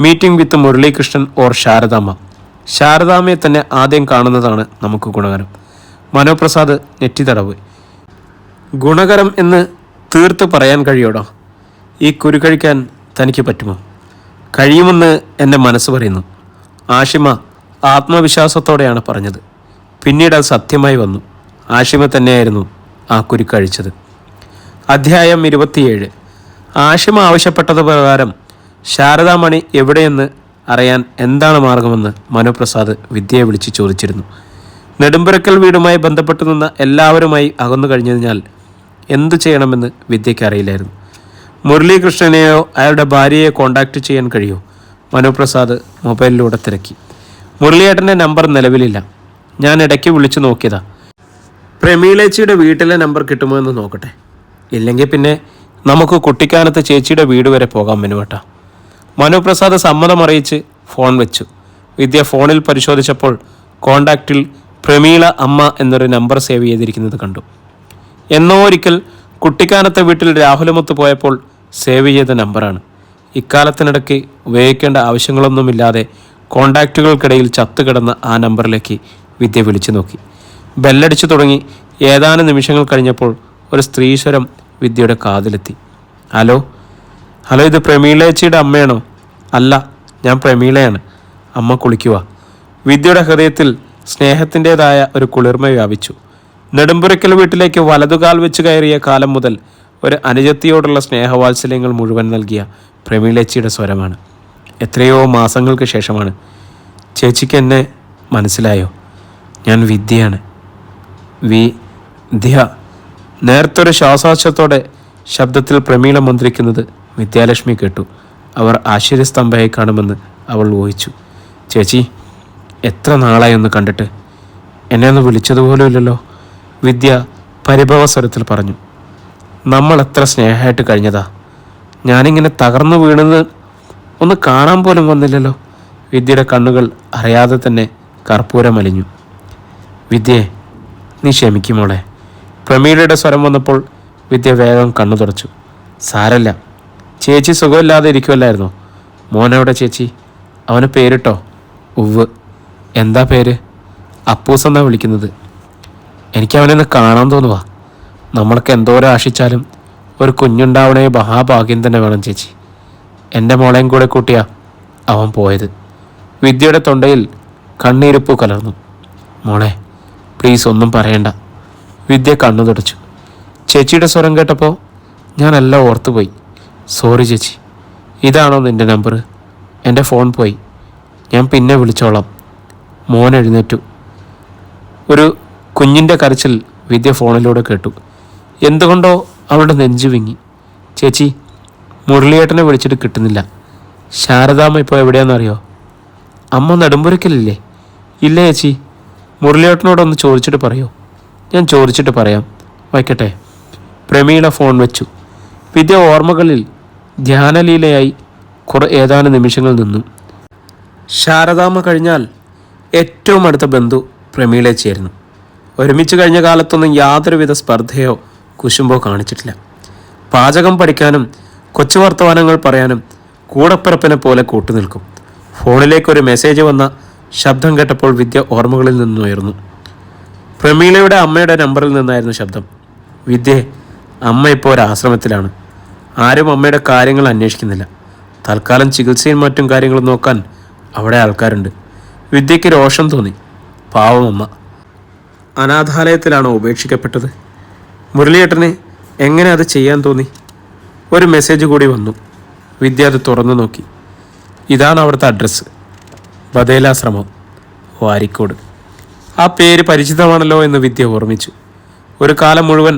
Meeting with Muralikrishnan or Saradamma. ശാരദാമ്മയെ തന്നെ ആദ്യം കാണുന്നതാണ് നമുക്ക് ഗുണകരം. മനോപ്രസാദ് നെറ്റിത്തടവ്. ഗുണകരം എന്ന് തീർത്ത് പറയാൻ കഴിയോടോ? ഈ കുരുക്കഴിക്കാൻ തനിക്ക് പറ്റുമോ? കഴിയുമെന്ന് എൻ്റെ മനസ്സ് പറയുന്നു. ആഷിമ ആത്മവിശ്വാസത്തോടെയാണ് പറഞ്ഞത്. പിന്നീട് അത് സത്യമായി വന്നു. ആഷിമ തന്നെയായിരുന്നു ആ കുരുക്കഴിച്ചത്. അധ്യായം 27. ആഷിമ ആവശ്യപ്പെട്ടത് പ്രകാരം ശാരദാമണി എവിടെയെന്ന് അറിയാൻ എന്താണ് മാർഗമെന്ന് മനുപ്രസാദ് വിദ്യയെ വിളിച്ച് ചോദിച്ചിരുന്നു. നെടുമ്പുരക്കൽ വീടുമായി ബന്ധപ്പെട്ടു നിന്ന എല്ലാവരുമായി അകന്നു കഴിഞ്ഞതിനാൽ എന്തു ചെയ്യണമെന്ന് വിദ്യയ്ക്ക് അറിയില്ലായിരുന്നു. മുരളീകൃഷ്ണനെയോ അയാളുടെ ഭാര്യയെയോ കോണ്ടാക്ട് ചെയ്യാൻ കഴിയുമോ? മനുപ്രസാദ് മൊബൈലിലൂടെ തിരക്കി. മുരളിയേട്ടൻ്റെ നമ്പർ നിലവിലില്ല. ഞാൻ ഇടയ്ക്ക് വിളിച്ചു നോക്കിയതാ. പ്രമീളേച്ചിയുടെ വീട്ടിലെ നമ്പർ കിട്ടുമോ എന്ന് നോക്കട്ടെ. ഇല്ലെങ്കിൽ പിന്നെ നമുക്ക് കുട്ടിക്കാനത്ത് ചേച്ചിയുടെ വീട് വരെ പോകാം മെനുവേട്ട. മനുപ്രസാദ് സമ്മതമറിയിച്ച് ഫോൺ വെച്ചു. വിദ്യ ഫോണിൽ പരിശോധിച്ചപ്പോൾ കോണ്ടാക്റ്റിൽ പ്രമീള അമ്മ എന്നൊരു നമ്പർ സേവ് ചെയ്തിരിക്കുന്നത് കണ്ടു. എന്നോ ഒരിക്കൽ കുട്ടിക്കാനത്തെ വീട്ടിൽ രാഹുലമൊത്ത് പോയപ്പോൾ സേവ് ചെയ്ത നമ്പറാണ്. ഇക്കാലത്തിനിടയ്ക്ക് ഉപയോഗിക്കേണ്ട ആവശ്യങ്ങളൊന്നുമില്ലാതെ കോണ്ടാക്റ്റുകൾക്കിടയിൽ ചത്തുകിടന്ന ആ നമ്പറിലേക്ക് വിദ്യ വിളിച്ചു നോക്കി. ബെല്ലടിച്ചു തുടങ്ങി. ഏതാനും നിമിഷങ്ങൾ കഴിഞ്ഞപ്പോൾ ഒരു സ്ത്രീസ്വരം വിദ്യയുടെ കാതിലെത്തി. ഹലോ, ഇത് പ്രമീളേച്ചിയുടെ അമ്മയാണോ? അല്ല, ഞാൻ പ്രമീളയാണ്. അമ്മ കുളിക്കുക. വിദ്യയുടെ ഹൃദയത്തിൽ സ്നേഹത്തിൻ്റെതായ ഒരു കുളിർമ വ്യാപിച്ചു. നെടുമ്പുരയ്ക്കൽ വീട്ടിലേക്ക് വലതുകാൽ വെച്ച് കയറിയ കാലം മുതൽ ഒരു അനുജത്തിയോടുള്ള സ്നേഹവാത്സല്യങ്ങൾ മുഴുവൻ നൽകിയ പ്രമീളേച്ചിയുടെ സ്വരമാണ്. എത്രയോ മാസങ്ങൾക്ക് ശേഷമാണ്. ചേച്ചിക്ക് എന്നെ മനസ്സിലായോ? ഞാൻ വിദ്യയാണ്. വിദ്യ. നേർത്തൊരു ശ്വാസോച്ഛത്തോടെ ശബ്ദത്തിൽ പ്രമീള മന്ത്രിക്കുന്നത് വിദ്യാലക്ഷ്മി കേട്ടു. അവർ ആശ്ചര്യസ്തംഭയായി കാണുമെന്ന് അവൾ ഊഹിച്ചു. ചേച്ചി, എത്ര നാളായി ഒന്ന് കണ്ടിട്ട്. എന്നെ ഒന്ന് വിളിച്ചതുപോലും ഇല്ലല്ലോ. വിദ്യ പരിഭവ സ്വരത്തിൽ പറഞ്ഞു. നമ്മൾ എത്ര സ്നേഹമായിട്ട് കഴിഞ്ഞതാ. ഞാനിങ്ങനെ തകർന്നു വീണത് ഒന്ന് കാണാൻ പോലും വന്നില്ലല്ലോ. വിദ്യയുടെ കണ്ണുകൾ അറിയാതെ തന്നെ കർപ്പൂരമലിഞ്ഞു. വിദ്യയെ, നീ ക്ഷമിക്കുമോളെ. പ്രമീളയുടെ സ്വരം വന്നപ്പോൾ വിദ്യ വേഗം കണ്ണു തുടച്ചു. സാരല്ല, ചേച്ചി സുഖമില്ലാതെ ഇരിക്കുമല്ലായിരുന്നോ? മോനവിടെ ചേച്ചി? അവന് പേരിട്ടോ? ഉവ്വ്. എന്താ പേര്? അപ്പൂസ് എന്നാ വിളിക്കുന്നത്. എനിക്ക് അവനെന്ന് കാണാൻ തോന്നുക. നമ്മൾക്ക് എന്തോരം ആശിച്ചാലും ഒരു കുഞ്ഞുണ്ടാവണേ മഹാഭാഗ്യം തന്നെ വേണം ചേച്ചി. എൻ്റെ മോളെയും കൂടെ കൂട്ടിയാ അവൻ പോയത്. വിദ്യയുടെ തൊണ്ടയിൽ കണ്ണീരിപ്പ് കലർന്നു. മോളെ, പ്ലീസ് ഒന്നും പറയണ്ട. വിദ്യ കണ്ണു തുടച്ചു. ചേച്ചിയുടെ സ്വരം കേട്ടപ്പോൾ ഞാനെല്ലാം ഓർത്തുപോയി. സോറി ചേച്ചി. ഇതാണോ നിൻ്റെ നമ്പർ? എൻ്റെ ഫോൺ പോയി. ഞാൻ പിന്നെ വിളിച്ചോളാം. മോൻ എഴുന്നേറ്റു. ഒരു കുഞ്ഞിൻ്റെ കരച്ചിൽ വിദ്യ ഫോണിലൂടെ കേട്ടു. എന്തുകൊണ്ടോ അവളുടെ നെഞ്ചു വിങ്ങി. ചേച്ചി, മുരളിയേട്ടനെ വിളിച്ചിട്ട് കിട്ടുന്നില്ല. ശാരദാമ്മ ഇപ്പോൾ എവിടെയാണെന്നറിയോ? അമ്മ നെടുമ്പുരയ്ക്കലില്ലേ? ഇല്ല ചേച്ചി. മുരളിയേട്ടനോടൊന്ന് ചോദിച്ചിട്ട് പറയോ? ഞാൻ ചോദിച്ചിട്ട് പറയാം. വയ്ക്കട്ടെ. പ്രമീള ഫോൺ വെച്ചു. വിദ്യ ഓർമ്മകളിൽ ധ്യാനലീലയായി ഏതാനും നിമിഷങ്ങൾ നിന്നു. ശാരദാമ്മ കഴിഞ്ഞാൽ ഏറ്റവും അടുത്ത ബന്ധു പ്രമീളേച്ചിയായിരുന്നു. ഒരുമിച്ച് കഴിഞ്ഞ കാലത്തൊന്നും യാതൊരുവിധ സ്പർദ്ധയോ കുശുമ്പോ കാണിച്ചിട്ടില്ല. പാചകം പഠിക്കാനും കൊച്ചു വർത്തമാനങ്ങൾ പറയാനും കൂടപ്പിറപ്പിനെ പോലെ കൂട്ടുനിൽക്കും. ഫോണിലേക്കൊരു മെസ്സേജ് വന്ന ശബ്ദം കേട്ടപ്പോൾ വിദ്യ ഓർമ്മകളിൽ നിന്നുയർന്നു. പ്രമീളയുടെ അമ്മയുടെ നമ്പറിൽ നിന്നായിരുന്നു ശബ്ദം. വിദ്യയെ, അമ്മ ഇപ്പോൾ ഒരു ആശ്രമത്തിലാണ്. ആരും അമ്മയുടെ കാര്യങ്ങൾ അന്വേഷിക്കുന്നില്ല. തൽക്കാലം ചികിത്സയും മറ്റും കാര്യങ്ങളും നോക്കാൻ അവിടെ ആൾക്കാരുണ്ട്. വിദ്യയ്ക്ക് രോഷം തോന്നി. പാവം അമ്മ. അനാഥാലയത്തിലാണോ ഉപേക്ഷിക്കപ്പെട്ടത്? മുരളിയേട്ടന് എങ്ങനെ അത് ചെയ്യാൻ തോന്നി? ഒരു മെസ്സേജ് കൂടി വന്നു. വിദ്യ അത് തുറന്നു നോക്കി. ഇതാണ് അവിടുത്തെ അഡ്രസ്സ്. ബദേലാശ്രമം, വാരിക്കോട്. ആ പേര് പരിചിതമാണല്ലോ എന്ന് വിദ്യ ഓർമ്മിച്ചു. ഒരു കാലം മുഴുവൻ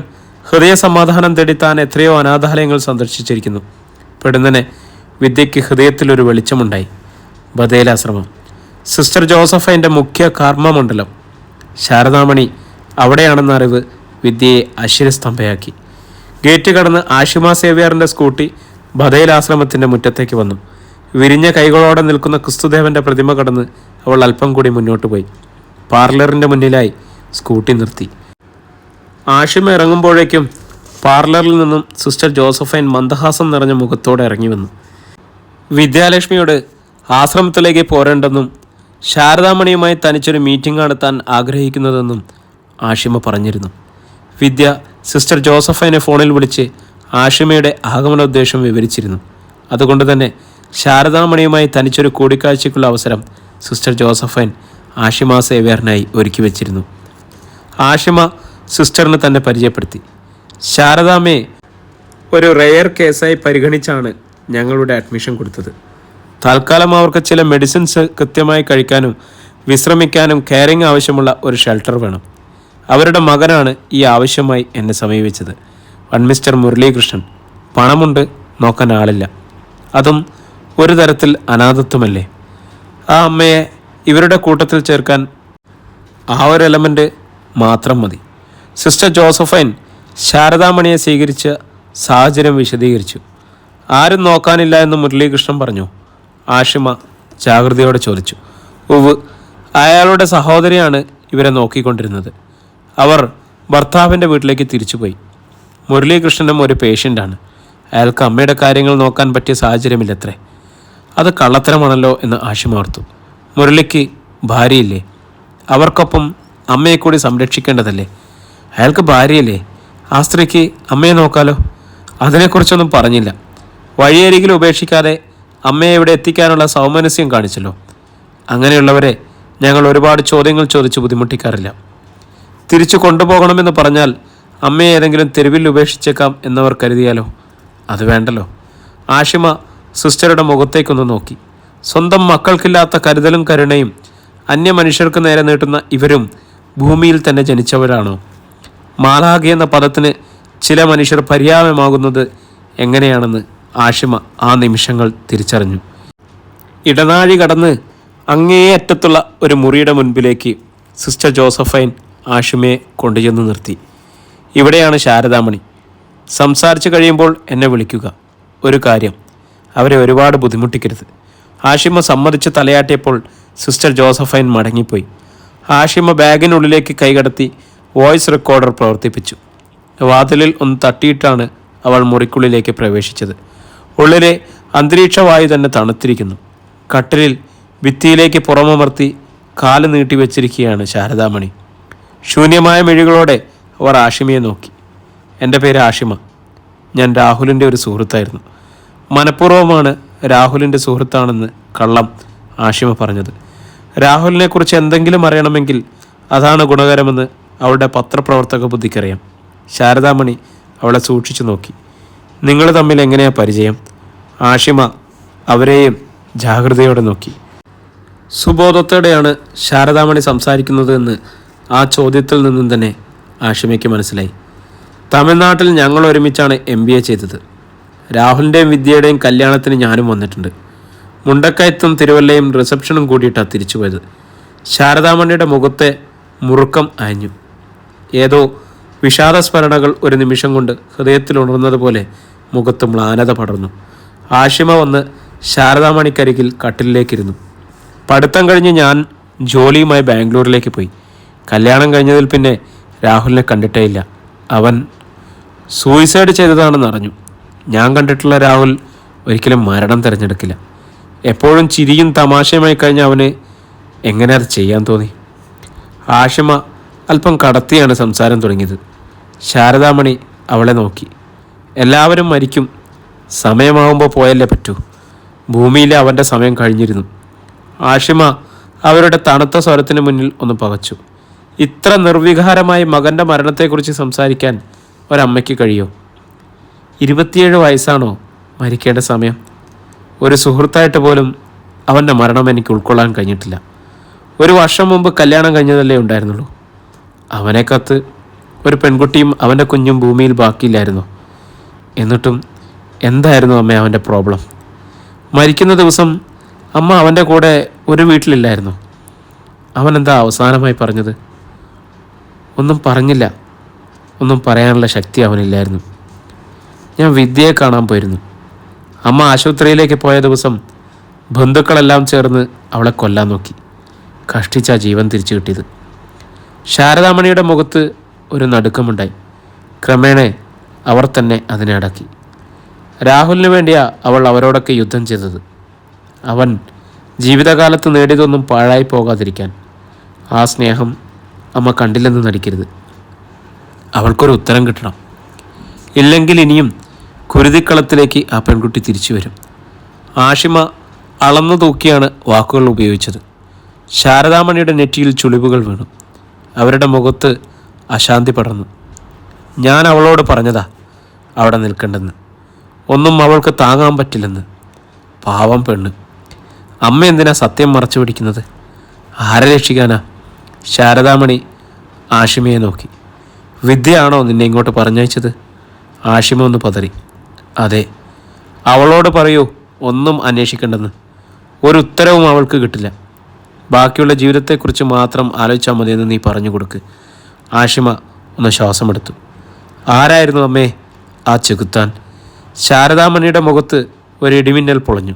ഹൃദയ സമാധാനം തേടി താൻ എത്രയോ അനാഥാലയങ്ങൾ സന്ദർശിച്ചിരിക്കുന്നു. പെടുന്നനെ വിദ്യയ്ക്ക് ഹൃദയത്തിലൊരു വെളിച്ചമുണ്ടായി. ബദേലാശ്രമം, സിസ്റ്റർ ജോസഫൈൻ്റെ മുഖ്യ കർമ്മമണ്ഡലം. ശാരദാമണി അവിടെയാണെന്ന അറിവ് വിദ്യയെ അശ്വരസ്തംഭയാക്കി. ഗേറ്റ് കടന്ന് ആഷിമ സേവ്യറിൻ്റെ സ്കൂട്ടി ബദേലാശ്രമത്തിൻ്റെ മുറ്റത്തേക്ക് വന്നു. വിരിഞ്ഞ കൈകളോടെ നിൽക്കുന്ന ക്രിസ്തുദേവൻ്റെ പ്രതിമ കടന്ന് അവൾ അല്പം കൂടി മുന്നോട്ട് പോയി. പാർലറിൻ്റെ മുന്നിലായി സ്കൂട്ടി നിർത്തി. ആഷിമ ഇറങ്ങുമ്പോഴേക്കും പാർലറിൽ നിന്നും സിസ്റ്റർ ജോസഫൈൻ മന്ദഹാസം നിറഞ്ഞ മുഖത്തോടെ ഇറങ്ങി വന്നു. വിദ്യാലക്ഷ്മിയോട് ആശ്രമത്തിലേക്ക് പോരേണ്ടെന്നും ശാരദാമണിയുമായി തനിച്ചൊരു മീറ്റിംഗ് നടത്താൻ ആഗ്രഹിക്കുന്നതെന്നും ആഷിമ പറഞ്ഞിരുന്നു. വിദ്യ സിസ്റ്റർ ജോസഫൈനെ ഫോണിൽ വിളിച്ച് ആഷിമയുടെ ആഗമനോദ്ദേശം വിവരിച്ചിരുന്നു. അതുകൊണ്ട് തന്നെ ശാരദാമണിയുമായി തനിച്ചൊരു കൂടിക്കാഴ്ചയ്ക്കുള്ള അവസരം സിസ്റ്റർ ജോസഫൈൻ ആഷിമ സേവ്യറിനായി ഒരുക്കി വച്ചിരുന്നു. ആഷിമ സിസ്റ്ററിന് തന്നെ പരിചയപ്പെടുത്തി. ശാരദാമ്മയെ ഒരു റെയർ കേസായി പരിഗണിച്ചാണ് ഞങ്ങളുടെ അഡ്മിഷൻ കൊടുത്തത്. തൽക്കാലം അവർക്ക് ചില മെഡിസിൻസ് കൃത്യമായി കഴിക്കാനും വിശ്രമിക്കാനും കെയറിങ് ആവശ്യമുള്ള ഒരു ഷെൽട്ടർ വേണം. അവരുടെ മകനാണ് ഈ ആവശ്യമായി എന്നെ സമീപിച്ചത്. മിസ്റ്റർ മുരളീകൃഷ്ണൻ. പണമുണ്ട്, നോക്കാൻ ആളില്ല. അതും ഒരു തരത്തിൽ അനാഥത്വമല്ലേ? ആ അമ്മയെ ഇവരുടെ കൂട്ടത്തിൽ ചേർക്കാൻ ആ ഒരു എലമെൻ്റ് മാത്രം മതി. സിസ്റ്റർ ജോസഫൈൻ ശാരദാമണിയെ സ്വീകരിച്ച സാഹചര്യം വിശദീകരിച്ചു. ആരും നോക്കാനില്ല എന്ന് മുരളീകൃഷ്ണൻ പറഞ്ഞു. ആഷിമ ജാഗ്രതയോടെ ചോദിച്ചു. ഉവ്, അയാളുടെ സഹോദരിയാണ് ഇവരെ നോക്കിക്കൊണ്ടിരുന്നത്. അവർ ഭർത്താവിൻ്റെ വീട്ടിലേക്ക് തിരിച്ചുപോയി. മുരളീകൃഷ്ണനും ഒരു പേഷ്യൻ്റാണ്. അയാൾക്ക് അമ്മയുടെ കാര്യങ്ങൾ നോക്കാൻ പറ്റിയ സാഹചര്യമില്ലത്രേ. അത് കള്ളത്തരമാണല്ലോ എന്ന് ആഷിമ ഓർത്തു. മുരളിക്ക് ഭാര്യയില്ലേ? അവർക്കൊപ്പം അമ്മയെ കൂടി സംരക്ഷിക്കേണ്ടതല്ലേ? അയാൾക്ക് ഭാര്യയല്ലേ? ആ സ്ത്രീക്ക് അമ്മയെ നോക്കാലോ. അതിനെക്കുറിച്ചൊന്നും പറഞ്ഞില്ല. വഴിയരികിൽ ഉപേക്ഷിക്കാതെ അമ്മയെ ഇവിടെ എത്തിക്കാനുള്ള സൗമനസ്യം കാണിച്ചല്ലോ. അങ്ങനെയുള്ളവരെ ഞങ്ങൾ ഒരുപാട് ചോദ്യങ്ങൾ ചോദിച്ച് ബുദ്ധിമുട്ടിക്കാറില്ല. തിരിച്ചു കൊണ്ടുപോകണമെന്ന് പറഞ്ഞാൽ അമ്മയെ ഏതെങ്കിലും തെരുവിൽ ഉപേക്ഷിച്ചേക്കാം എന്നവർ കരുതിയാലോ? അത് വേണ്ടല്ലോ. ആഷിമ സിസ്റ്ററുടെ മുഖത്തേക്കൊന്ന് നോക്കി. സ്വന്തം മക്കൾക്കില്ലാത്ത കരുതലും കരുണയും അന്യമനുഷ്യർക്ക് നേരെ നീട്ടുന്ന ഇവരും ഭൂമിയിൽ തന്നെ ജനിച്ചവരാണോ? മാലാഖ എന്ന പദത്തിന് ചില മനുഷ്യർ പര്യായമാകുന്നത് എങ്ങനെയാണെന്ന് ആഷിമ ആ നിമിഷങ്ങൾ തിരിച്ചറിഞ്ഞു. ഇടനാഴി കടന്ന് അങ്ങേയറ്റത്തുള്ള ഒരു മുറിയുടെ മുൻപിലേക്ക് സിസ്റ്റർ ജോസഫൈൻ ആഷിമയെ കൊണ്ടുചെന്ന് നിർത്തി. ഇവിടെയാണ് ശാരദാമണി. സംസാരിച്ചു കഴിയുമ്പോൾ എന്നെ വിളിക്കുക. ഒരു കാര്യം, അവരെ ഒരുപാട് ബുദ്ധിമുട്ടിക്കരുത്. ആഷിമ സമ്മതിച്ച് തലയാട്ടിയപ്പോൾ സിസ്റ്റർ ജോസഫൈൻ മടങ്ങിപ്പോയി. ആഷിമ ബാഗിനുള്ളിലേക്ക് കൈകടത്തി വോയിസ് റെക്കോർഡർ പ്രവർത്തിപ്പിച്ചു. വാതിലിൽ ഒന്ന് തട്ടിയിട്ടാണ് അവൾ മുറിക്കുള്ളിലേക്ക് പ്രവേശിച്ചത്. ഉള്ളിലെ അന്തരീക്ഷവായു തന്നെ തണുത്തിരിക്കുന്നു. കട്ടിലിൽ ഭിത്തിയിലേക്ക് പുറമമർത്തി കാല് നീട്ടി വെച്ചിരിക്കുകയാണ് ശാരദാമണി. ശൂന്യമായ മിഴികളോടെ അവർ ആഷിമയെ നോക്കി. എൻ്റെ പേര് ആഷിമ. ഞാൻ രാഹുലിൻ്റെ ഒരു സുഹൃത്തായിരുന്നു. മനഃപൂർവ്വമാണ് രാഹുലിൻ്റെ സുഹൃത്താണെന്ന് കള്ളം ആഷിമ പറഞ്ഞത്. രാഹുലിനെക്കുറിച്ച് എന്തെങ്കിലും അറിയണമെങ്കിൽ അതാണ് ഗുണകരമെന്ന് അവളുടെ പത്രപ്രവർത്തക ബുദ്ധിക്കറിയാം. ശാരദാമണി അവളെ സൂക്ഷിച്ചു നോക്കി. നിങ്ങൾ തമ്മിൽ എങ്ങനെയാണ് പരിചയം? ആഷിമ അവരെയും ജാഗ്രതയോടെ നോക്കി. സുബോധത്തോടെയാണ് ശാരദാമണി സംസാരിക്കുന്നത് എന്ന് ആ ചോദ്യത്തിൽ നിന്നും തന്നെ ആഷിമയ്ക്ക് മനസ്സിലായി. തമിഴ്നാട്ടിൽ ഞങ്ങൾ ഒരുമിച്ചാണ് MBA ചെയ്തത്. രാഹുലിൻ്റെയും വിദ്യയുടെയും കല്യാണത്തിന് ഞാനും വന്നിട്ടുണ്ട്. മുണ്ടക്കയത്തും തിരുവല്ലയും റിസപ്ഷനും കൂടിയിട്ടാണ് തിരിച്ചുപോയത്. ശാരദാമണിയുടെ മുഖത്തെ മുറുക്കം അയഞ്ഞു. ഏതോ വിഷാദസ്മരണകൾ ഒരു നിമിഷം കൊണ്ട് ഹൃദയത്തിൽ ഉണർന്നതുപോലെ മുഖത്ത് മ്ലാനത പടർന്നു. ആഷിമ വന്ന് ശാരദാമണിക്കരികിൽ കട്ടിലിലേക്കിരുന്നു. പഠിത്തം കഴിഞ്ഞ് ഞാൻ ജോലിയുമായി ബാംഗ്ലൂരിലേക്ക് പോയി. കല്യാണം കഴിഞ്ഞതിൽ പിന്നെ രാഹുലിനെ കണ്ടിട്ടേയില്ല. അവൻ സൂയിസൈഡ് ചെയ്തതാണെന്ന് അറിഞ്ഞു. ഞാൻ കണ്ടിട്ടുള്ള രാഹുൽ ഒരിക്കലും മരണം തിരഞ്ഞെടുക്കില്ല. എപ്പോഴും ചിരിയും തമാശയുമായി കഴിഞ്ഞ അവന് എങ്ങനെ അത് ചെയ്യാൻ തോന്നി? ആഷിമ അല്പം കടത്തിയാണ് സംസാരം തുടങ്ങിയത്. ശാരദാമണി അവളെ നോക്കി. എല്ലാവരും മരിക്കും, സമയമാവുമ്പോൾ പോയല്ലേ പറ്റൂ. ഭൂമിയിലെ അവൻ്റെ സമയം കഴിഞ്ഞിരുന്നു. ആഷിമ അവരുടെ തണുത്ത സ്വരത്തിന് മുന്നിൽ ഒന്ന് പകച്ചു. ഇത്ര നിർവികാരമായി മകൻ്റെ മരണത്തെക്കുറിച്ച് സംസാരിക്കാൻ ഒരമ്മയ്ക്ക് കഴിയോ? 27 വയസ്സാണോ മരിക്കേണ്ട സമയം? ഒരു സുഹൃത്തായിട്ട് പോലും അവൻ്റെ മരണം എനിക്ക് ഉൾക്കൊള്ളാൻ കഴിഞ്ഞിട്ടില്ല. 1 വർഷം മുമ്പ് കല്യാണം കഴിഞ്ഞതല്ലേ ഉണ്ടായിരുന്നുള്ളൂ. അവനെ കത്ത് ഒരു പെൺകുട്ടിയും അവൻ്റെ കുഞ്ഞും ഭൂമിയിൽ ബാക്കിയില്ലായിരുന്നു. എന്നിട്ടും എന്തായിരുന്നു അമ്മ അവൻ്റെ പ്രോബ്ലം? മരിക്കുന്ന ദിവസം അമ്മ അവൻ്റെ കൂടെ ഒരു വീട്ടിലില്ലായിരുന്നു. അവനെന്താ അവസാനമായി പറഞ്ഞത്? ഒന്നും പറഞ്ഞില്ല. ഒന്നും പറയാനുള്ള ശക്തി അവനില്ലായിരുന്നു. ഞാൻ വിദ്യയെ കാണാൻ പോയിരുന്നു. അമ്മ ആശുപത്രിയിലേക്ക് പോയ ദിവസം ബന്ധുക്കളെല്ലാം ചേർന്ന് അവളെ കൊല്ലാൻ നോക്കി. കഷ്ടിച്ചാ ജീവൻ തിരിച്ചു കിട്ടിയത്. ശാരദാമണിയുടെ മുഖത്ത് ഒരു നടുക്കമുണ്ടായി. ക്രമേണ അവർ തന്നെ അതിനെ അടക്കി. രാഹുലിന് വേണ്ടിയാ അവൾ അവരോടൊക്കെ യുദ്ധം ചെയ്തത്. അവൻ ജീവിതകാലത്ത് നേടിയതൊന്നും പാഴായി പോകാതിരിക്കാൻ. ആ സ്നേഹം അമ്മ കണ്ടില്ലെന്ന് നടിക്കരുത്. അവൾക്കൊരു ഉത്തരം കിട്ടണം. ഇല്ലെങ്കിൽ ഇനിയും കുരുതിക്കളത്തിലേക്ക് ആ പെൺകുട്ടി തിരിച്ചു വരും. ആഷിമ അളന്നു തൂക്കിയാണ് വാക്കുകൾ ഉപയോഗിച്ചത്. ശാരദാമണിയുടെ നെറ്റിയിൽ ചുളിവുകൾ വീണു. അവരുടെ മുഖത്ത് അശാന്തി പടർന്നു. ഞാൻ അവളോട് പറഞ്ഞതാ അവിടെ നിൽക്കണ്ടെന്ന്. ഒന്നും അവൾക്ക് താങ്ങാൻ പറ്റില്ലെന്ന്. പാവം പെണ്ണ്. അമ്മ എന്തിനാ സത്യം മറച്ചു പിടിക്കുന്നത്? ആരെ രക്ഷിക്കാനാ? ശാരദാമണി ആഷിമയെ നോക്കി. വിദ്യയാണോ നിന്നെ ഇങ്ങോട്ട് പറഞ്ഞയച്ചത്? ആഷിമ ഒന്ന് പതറി. അതെ. അവളോട് പറയൂ ഒന്നും അന്വേഷിക്കേണ്ടെന്ന്. ഒരു ഉത്തരവും അവൾക്ക് കിട്ടില്ല. ബാക്കിയുള്ള ജീവിതത്തെക്കുറിച്ച് മാത്രം ആലോചിച്ചാൽ മതിയെന്ന് നീ പറഞ്ഞു കൊടുക്ക്. ആഷിമ ഒന്ന് ശ്വാസമെടുത്തു. ആരായിരുന്നു അമ്മേ ആ ചെകുത്താൻ? ശാരദാമണിയുടെ മുഖത്ത് ഒരു ഇടിമിന്നൽ പൊളഞ്ഞു.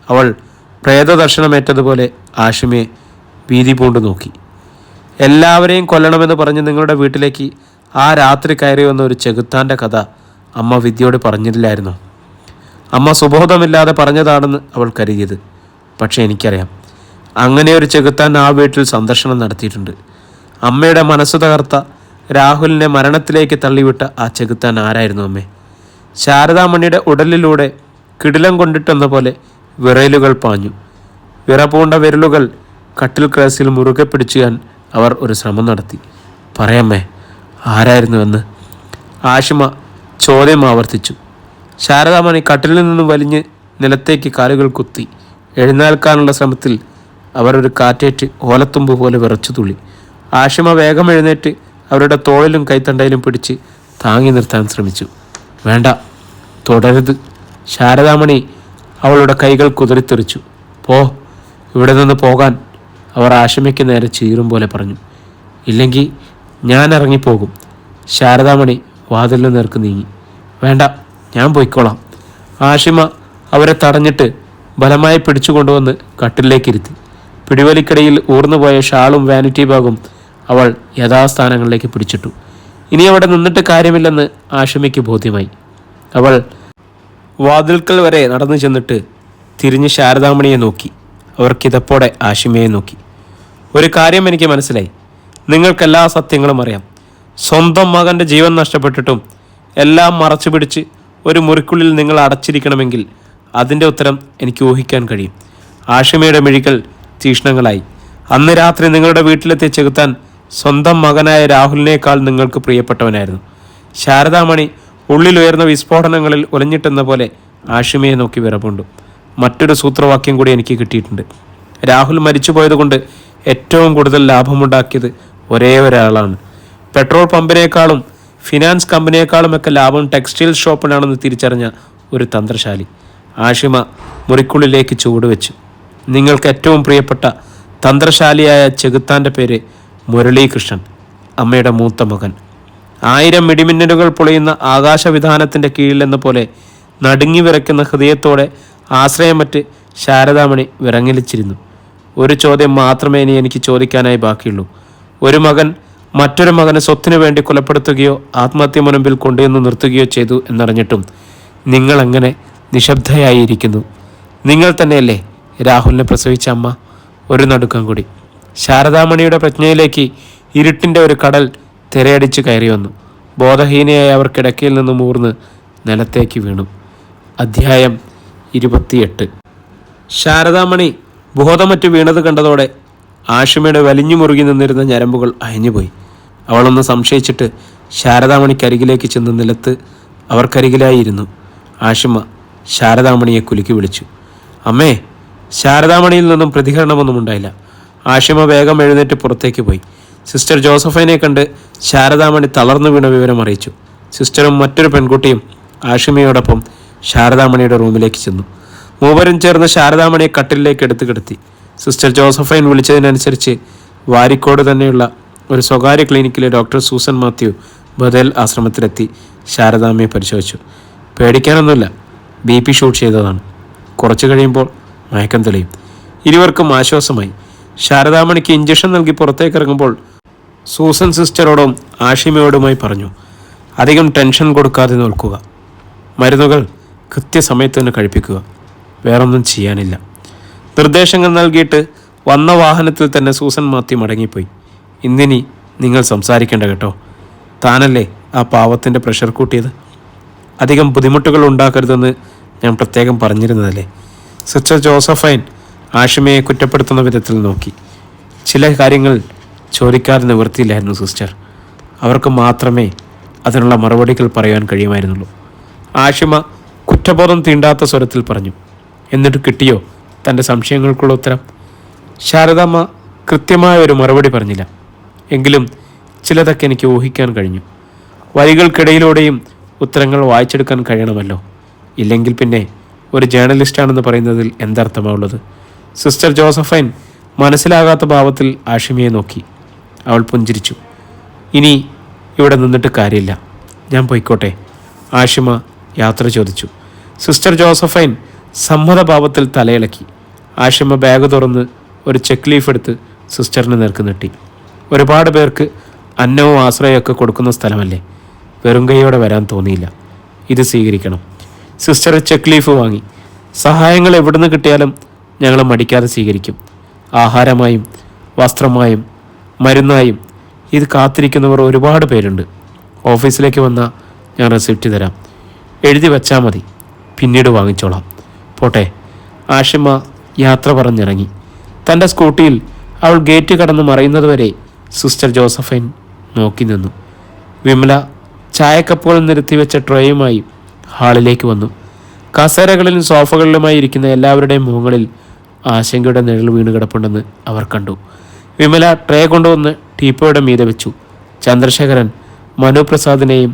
അവൾ പ്രേതദർശനമേറ്റതുപോലെ ആഷിമയെ ഭീതി പൂണ്ടു നോക്കി. എല്ലാവരെയും കൊല്ലണമെന്ന് പറഞ്ഞ് നിങ്ങളുടെ വീട്ടിലേക്ക് ആ രാത്രി കയറി വന്ന ഒരു ചെകുത്താൻ്റെ കഥ അമ്മ വിദ്യയോട് പറഞ്ഞില്ലായിരുന്നോ? അമ്മ സുബോധമില്ലാതെ പറഞ്ഞതാണെന്ന് അവൾ കരുതിയത്. പക്ഷെ എനിക്കറിയാം, അങ്ങനെ ഒരു ചെകുത്താൻ ആ വീട്ടിൽ സന്ദർശനം നടത്തിയിട്ടുണ്ട്. അമ്മയുടെ മനസ്സു തകർത്ത രാഹുലിനെ മരണത്തിലേക്ക് തള്ളിവിട്ട ആ ചെകുത്താൻ ആരായിരുന്നു അമ്മേ? ശാരദാമണിയുടെ ഉടലിലൂടെ കിടിലം കൊണ്ടിട്ടെന്ന പോലെ വിറയലുകൾ പാഞ്ഞു. വിറപൂണ്ട വിരലുകൾ കട്ടിൽ ക്ലാസിൽ മുറുകെ പിടിച്ചാൻ അവർ ഒരു ശ്രമം നടത്തി. പറയമ്മേ, ആരായിരുന്നുവെന്ന്? ആഷിമ ചോദ്യം ആവർത്തിച്ചു. ശാരദാമണി കട്ടിലിൽ നിന്നും വലിഞ്ഞ് നിലത്തേക്ക് കാലുകൾ കുത്തി. എഴുന്നേൽക്കാനുള്ള ശ്രമത്തിൽ അവർ ഒരു കാറ്റേറ്റ് ഓലത്തുമ്പ് പോലെ വിറച്ചു തുള്ളി. ആഷിമ വേഗം എഴുന്നേറ്റ് അവരുടെ തോളിലും കൈത്തണ്ടയിലും പിടിച്ച് താങ്ങി നിർത്താൻ ശ്രമിച്ചു. വേണ്ട, തുടരുത്. ശാരദാമണി അവളുടെ കൈകൾ കുതിരിത്തെറിച്ചു. പോ, ഇവിടെ നിന്ന് പോകാൻ അവർ ആഷിമയ്ക്ക് നേരെ ചീറും പോലെ പറഞ്ഞു. ഇല്ലെങ്കിൽ ഞാൻ ഇറങ്ങിപ്പോകും. ശാരദാമണി വാതിലിന് നേർക്ക് നീങ്ങി. വേണ്ട, ഞാൻ പോയിക്കോളാം. ആഷിമ അവരെ തടഞ്ഞിട്ട് ബലമായി പിടിച്ചു കൊണ്ടുവന്ന് കട്ടിലേക്കിരുത്തി. പിടിവലിക്കിടയിൽ ഊർന്നുപോയ ഷാളും വാനിറ്റി ബാഗും അവൾ യഥാസ്ഥാനങ്ങളിലേക്ക് പിടിച്ചിട്ടു. ഇനി അവിടെ നിന്നിട്ട് കാര്യമില്ലെന്ന് ആഷിമയ്ക്ക് ബോധ്യമായി. അവൾ വാതിൽക്കൽ വരെ നടന്നു ചെന്നിട്ട് തിരിഞ്ഞ് ശാരദാമണിയെ നോക്കി. അവർ കിതപ്പോടെ ആഷിമയെ നോക്കി. ഒരു കാര്യം എനിക്ക് മനസ്സിലായി. നിങ്ങൾക്കെല്ലാ സത്യങ്ങളും അറിയാം. സ്വന്തം മകൻ്റെ ജീവൻ നഷ്ടപ്പെട്ടിട്ടും എല്ലാം മറച്ചു പിടിച്ച് ഒരു മുറിക്കുള്ളിൽ നിങ്ങൾ അടച്ചിരിക്കണമെങ്കിൽ അതിൻ്റെ ഉത്തരം എനിക്ക് ഊഹിക്കാൻ കഴിയും. ആഷിമയുടെ മിഴികൾ തീക്ഷ്ണങ്ങളായി. അന്ന് രാത്രി നിങ്ങളുടെ വീട്ടിലെത്തിയ ചെകുത്താൻ സ്വന്തം മകനായ രാഹുലിനേക്കാൾ നിങ്ങൾക്ക് പ്രിയപ്പെട്ടവനായിരുന്നു. ശാരദാമണി ഉള്ളിലുയർന്ന വിസ്ഫോടനങ്ങളിൽ ഉലഞ്ഞിട്ടെന്ന പോലെ ആഷിമയെ നോക്കി വിറപുണ്ടു. മറ്റൊരു സൂത്രവാക്യം കൂടി എനിക്ക് കിട്ടിയിട്ടുണ്ട്. രാഹുൽ മരിച്ചുപോയതുകൊണ്ട് ഏറ്റവും കൂടുതൽ ലാഭമുണ്ടാക്കിയത് ഒരേ ഒരാളാണ്. പെട്രോൾ പമ്പിനേക്കാളും ഫിനാൻസ് കമ്പനിയേക്കാളുമൊക്കെ ലാഭം ടെക്സ്റ്റൈൽ ഷോപ്പിനാണെന്ന് തിരിച്ചറിഞ്ഞ ഒരു തന്ത്രശാലി. ആഷിമ മുറിക്കുള്ളിലേക്ക് ചുവടുവെച്ചു. നിങ്ങൾക്ക് ഏറ്റവും പ്രിയപ്പെട്ട തന്ത്രശാലിയായ ചെകുത്താൻ്റെ പേര് മുരളീകൃഷ്ണൻ, അമ്മയുടെ മൂത്ത മകൻ. 1000 മിടിമിന്നലുകൾ പൊളിയുന്ന ആകാശവിധാനത്തിൻ്റെ കീഴിലെന്ന പോലെ നടുങ്ങി വിറയ്ക്കുന്ന ഹൃദയത്തോടെ ആശ്രയമറ്റ് ശാരദാമണി വിറങ്ങലിച്ചിരുന്നു. ഒരു ചോദ്യം മാത്രമേ ഇനി എനിക്ക് ചോദിക്കാനായി ബാക്കിയുള്ളൂ. ഒരു മകൻ മറ്റൊരു മകനെ സ്വത്തിനു വേണ്ടി കൊലപ്പെടുത്തുകയോ ആത്മഹത്യ മുനമ്പിൽ കൊണ്ടുവന്ന് നിർത്തുകയോ ചെയ്തു എന്നറിഞ്ഞിട്ടും നിങ്ങളെങ്ങനെ നിശബ്ദയായിരിക്കുന്നു? നിങ്ങൾ തന്നെയല്ലേ രാഹുലിനെ പ്രസവിച്ച അമ്മ? ഒരു നടുക്കം കൂടി. ശാരദാമണിയുടെ പ്രജ്ഞയിലേക്ക് ഇരുട്ടിൻ്റെ ഒരു കടൽ തിരയടിച്ച് കയറി വന്നു. ബോധഹീനയായ അവർ കിടക്കയിൽ നിന്നും ഊർന്ന് നിലത്തേക്ക് വീണു. അധ്യായം 28. ശാരദാമണി ബോധമറ്റ് വീണത് കണ്ടതോടെ ആഷിമയുടെ വലിഞ്ഞു മുറുകി നിന്നിരുന്ന ഞരമ്പുകൾ അയഞ്ഞുപോയി. അവളൊന്ന് സംശയിച്ചിട്ട് ശാരദാമണിക്കരികിലേക്ക് ചെന്ന് നിലത്ത് അവർക്കരികിലായിരുന്നു. ആഷിമ ശാരദാമണിയെ കുലുക്കി വിളിച്ചു. അമ്മേ! ശാരദാമണിയിൽ നിന്നും പ്രതികരണമൊന്നും ഉണ്ടായില്ല. ആഷിമ വേഗം എഴുന്നേറ്റ് പുറത്തേക്ക് പോയി. സിസ്റ്റർ ജോസഫൈനെ കണ്ട് ശാരദാമണി തളർന്നു വീണ വിവരം അറിയിച്ചു. സിസ്റ്ററും മറ്റൊരു പെൺകുട്ടിയും ആഷിമയോടൊപ്പം ശാരദാമണിയുടെ റൂമിലേക്ക് ചെന്നു. മൂവരും ചേർന്ന് ശാരദാമണിയെ കട്ടിലേക്ക് എടുത്തു കിടത്തി. സിസ്റ്റർ ജോസഫൈൻ വിളിച്ചതിനനുസരിച്ച് വാരിക്കോട് തന്നെയുള്ള ഒരു സ്വകാര്യ ക്ലിനിക്കിലെ ഡോക്ടർ സൂസൻ മാത്യു ബദേൽ ആശ്രമത്തിലെത്തി ശാരദാമ്മയെ പരിശോധിച്ചു. പേടിക്കാനൊന്നുമില്ല, BP ഷൂട്ട് ചെയ്തതാണ്. കുറച്ചു കഴിയുമ്പോൾ മയക്കം തെളിയും. ഇരുവർക്കും ആശ്വാസമായി. ശാരദാമണിക്ക് ഇഞ്ചക്ഷൻ നൽകി പുറത്തേക്ക് ഇറങ്ങുമ്പോൾ സൂസൻ സിസ്റ്ററോടും ആഷിമയോടുമായി പറഞ്ഞു, അധികം ടെൻഷൻ കൊടുക്കാതെ നോക്കുക. മരുന്നുകൾ കൃത്യസമയത്ത് തന്നെ കഴിപ്പിക്കുക. വേറൊന്നും ചെയ്യാനില്ല. നിർദ്ദേശങ്ങൾ നൽകിയിട്ട് വന്ന വാഹനത്തിൽ തന്നെ സൂസൻ മാത്യു മടങ്ങിപ്പോയി. ഇന്നിനി നിങ്ങൾ സംസാരിക്കേണ്ട കേട്ടോ. താനല്ലേ ആ പാവത്തിൻ്റെ പ്രഷർ കൂട്ടിയത്? അധികം ബുദ്ധിമുട്ടുകൾ ഉണ്ടാക്കരുതെന്ന് ഞാൻ പ്രത്യേകം പറഞ്ഞിരുന്നതല്ലേ? സിസ്റ്റർ ജോസഫൈൻ ആഷിമയെ കുറ്റപ്പെടുത്തുന്ന വിധത്തിൽ നോക്കി. ചില കാര്യങ്ങൾ ചോദിക്കാതെ നിവൃത്തിയില്ലായിരുന്നു സിസ്റ്റർ. അവർക്ക് മാത്രമേ അതിനുള്ള മറുപടികൾ പറയാൻ കഴിയുമായിരുന്നുള്ളൂ. ആഷിമ കുറ്റബോധം തീണ്ടാത്ത സ്വരത്തിൽ പറഞ്ഞു. എന്നിട്ട് കിട്ടിയോ തൻ്റെ സംശയങ്ങൾക്കുള്ള ഉത്തരം? ശാരദാമ്മ കൃത്യമായ ഒരു മറുപടി പറഞ്ഞില്ല. എങ്കിലും ചിലതൊക്കെ എനിക്ക് ഊഹിക്കാൻ കഴിഞ്ഞു. വരികൾക്കിടയിലൂടെയും ഉത്തരങ്ങൾ വായിച്ചെടുക്കാൻ കഴിയണമല്ലോ. ഇല്ലെങ്കിൽ പിന്നെ ഒരു ജേർണലിസ്റ്റാണെന്ന് പറയുന്നതിൽ എന്തർത്ഥമാണുള്ളത്? സിസ്റ്റർ ജോസഫൈൻ മനസ്സിലാകാത്ത ഭാവത്തിൽ ആഷിമയെ നോക്കി. അവൾ പുഞ്ചിരിച്ചു. ഇനി ഇവിടെ നിന്നിട്ട് കാര്യമില്ല, ഞാൻ പോയിക്കോട്ടെ? ആഷിമ യാത്ര ചോദിച്ചു. സിസ്റ്റർ ജോസഫൈൻ സമ്മതഭാവത്തിൽ തലയിളക്കി. ആഷിമ ബാഗ് തുറന്ന് ഒരു ചെക്ക് ലീഫ് എടുത്ത് സിസ്റ്ററിന് നേർക്ക് നീട്ടി. ഒരുപാട് പേർക്ക് അന്നവും ആശ്രയമൊക്കെ കൊടുക്കുന്ന സ്ഥലമല്ലേ, വെറും കൈയോടെ വരാൻ തോന്നിയില്ല. ഇത് സ്വീകരിക്കണം. സിസ്റ്റർ ചെക്ക് ലീഫ് വാങ്ങി. സഹായങ്ങൾ എവിടുന്ന് കിട്ടിയാലും ഞങ്ങൾ മടിക്കാതെ സ്വീകരിക്കും. ആഹാരമായും വസ്ത്രമായും മരുന്നായും. ഇത് കാത്തിരിക്കുന്നവർ ഒരുപാട് പേരുണ്ട്. ഓഫീസിലേക്ക് വന്നാൽ ഞാൻ റെസിപ്റ്റ് തരാം. എഴുതി വച്ചാൽ മതി, പിന്നീട് വാങ്ങിച്ചോളാം. പോട്ടെ. ആഷിമ യാത്ര പറഞ്ഞിറങ്ങി. തൻ്റെ സ്കൂട്ടിയിൽ അവൾ ഗേറ്റ് കടന്ന് മറയുന്നതുവരെ സിസ്റ്റർ ജോസഫൈൻ നോക്കി നിന്നു. വിമല ചായക്കപ്പുകൾ നിരത്തിവെച്ച ട്രേയുമായി ഹാളിലേക്ക് വന്നു. കസേരകളിലും സോഫകളിലുമായി ഇരിക്കുന്ന എല്ലാവരുടെയും മുഖങ്ങളിൽ ആശങ്കയുടെ നിഴൽ വീണ് കിടപ്പുണ്ടെന്ന് അവർ കണ്ടു. വിമല ട്രേ കൊണ്ടുവന്ന് ടീപ്പോയുടെ മീതെ വെച്ചു. ചന്ദ്രശേഖരൻ മനുപ്രസാദിനെയും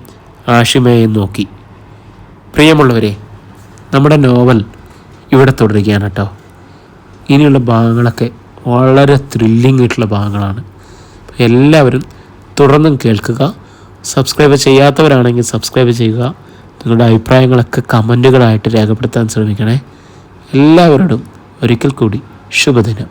ആഷിമയെയും നോക്കി. പ്രിയമുള്ളവരെ, നമ്മുടെ നോവൽ ഇവിടെ തുടരുകയാണ് കേട്ടോ. ഇനിയുള്ള ഭാഗങ്ങളൊക്കെ വളരെ ത്രില്ലിംഗ് ആയിട്ടുള്ള ഭാഗങ്ങളാണ്. എല്ലാവരും തുടർന്നും കേൾക്കുക. സബ്സ്ക്രൈബ് ചെയ്യാത്തവരാണെങ്കിൽ സബ്സ്ക്രൈബ് ചെയ്യുക. നിങ്ങളുടെ അഭിപ്രായങ്ങളൊക്കെ കമൻറ്റുകളായിട്ട് രേഖപ്പെടുത്താൻ ശ്രമിക്കണേ. എല്ലാവരോടും ഒരിക്കൽ കൂടി ശുഭദിനം.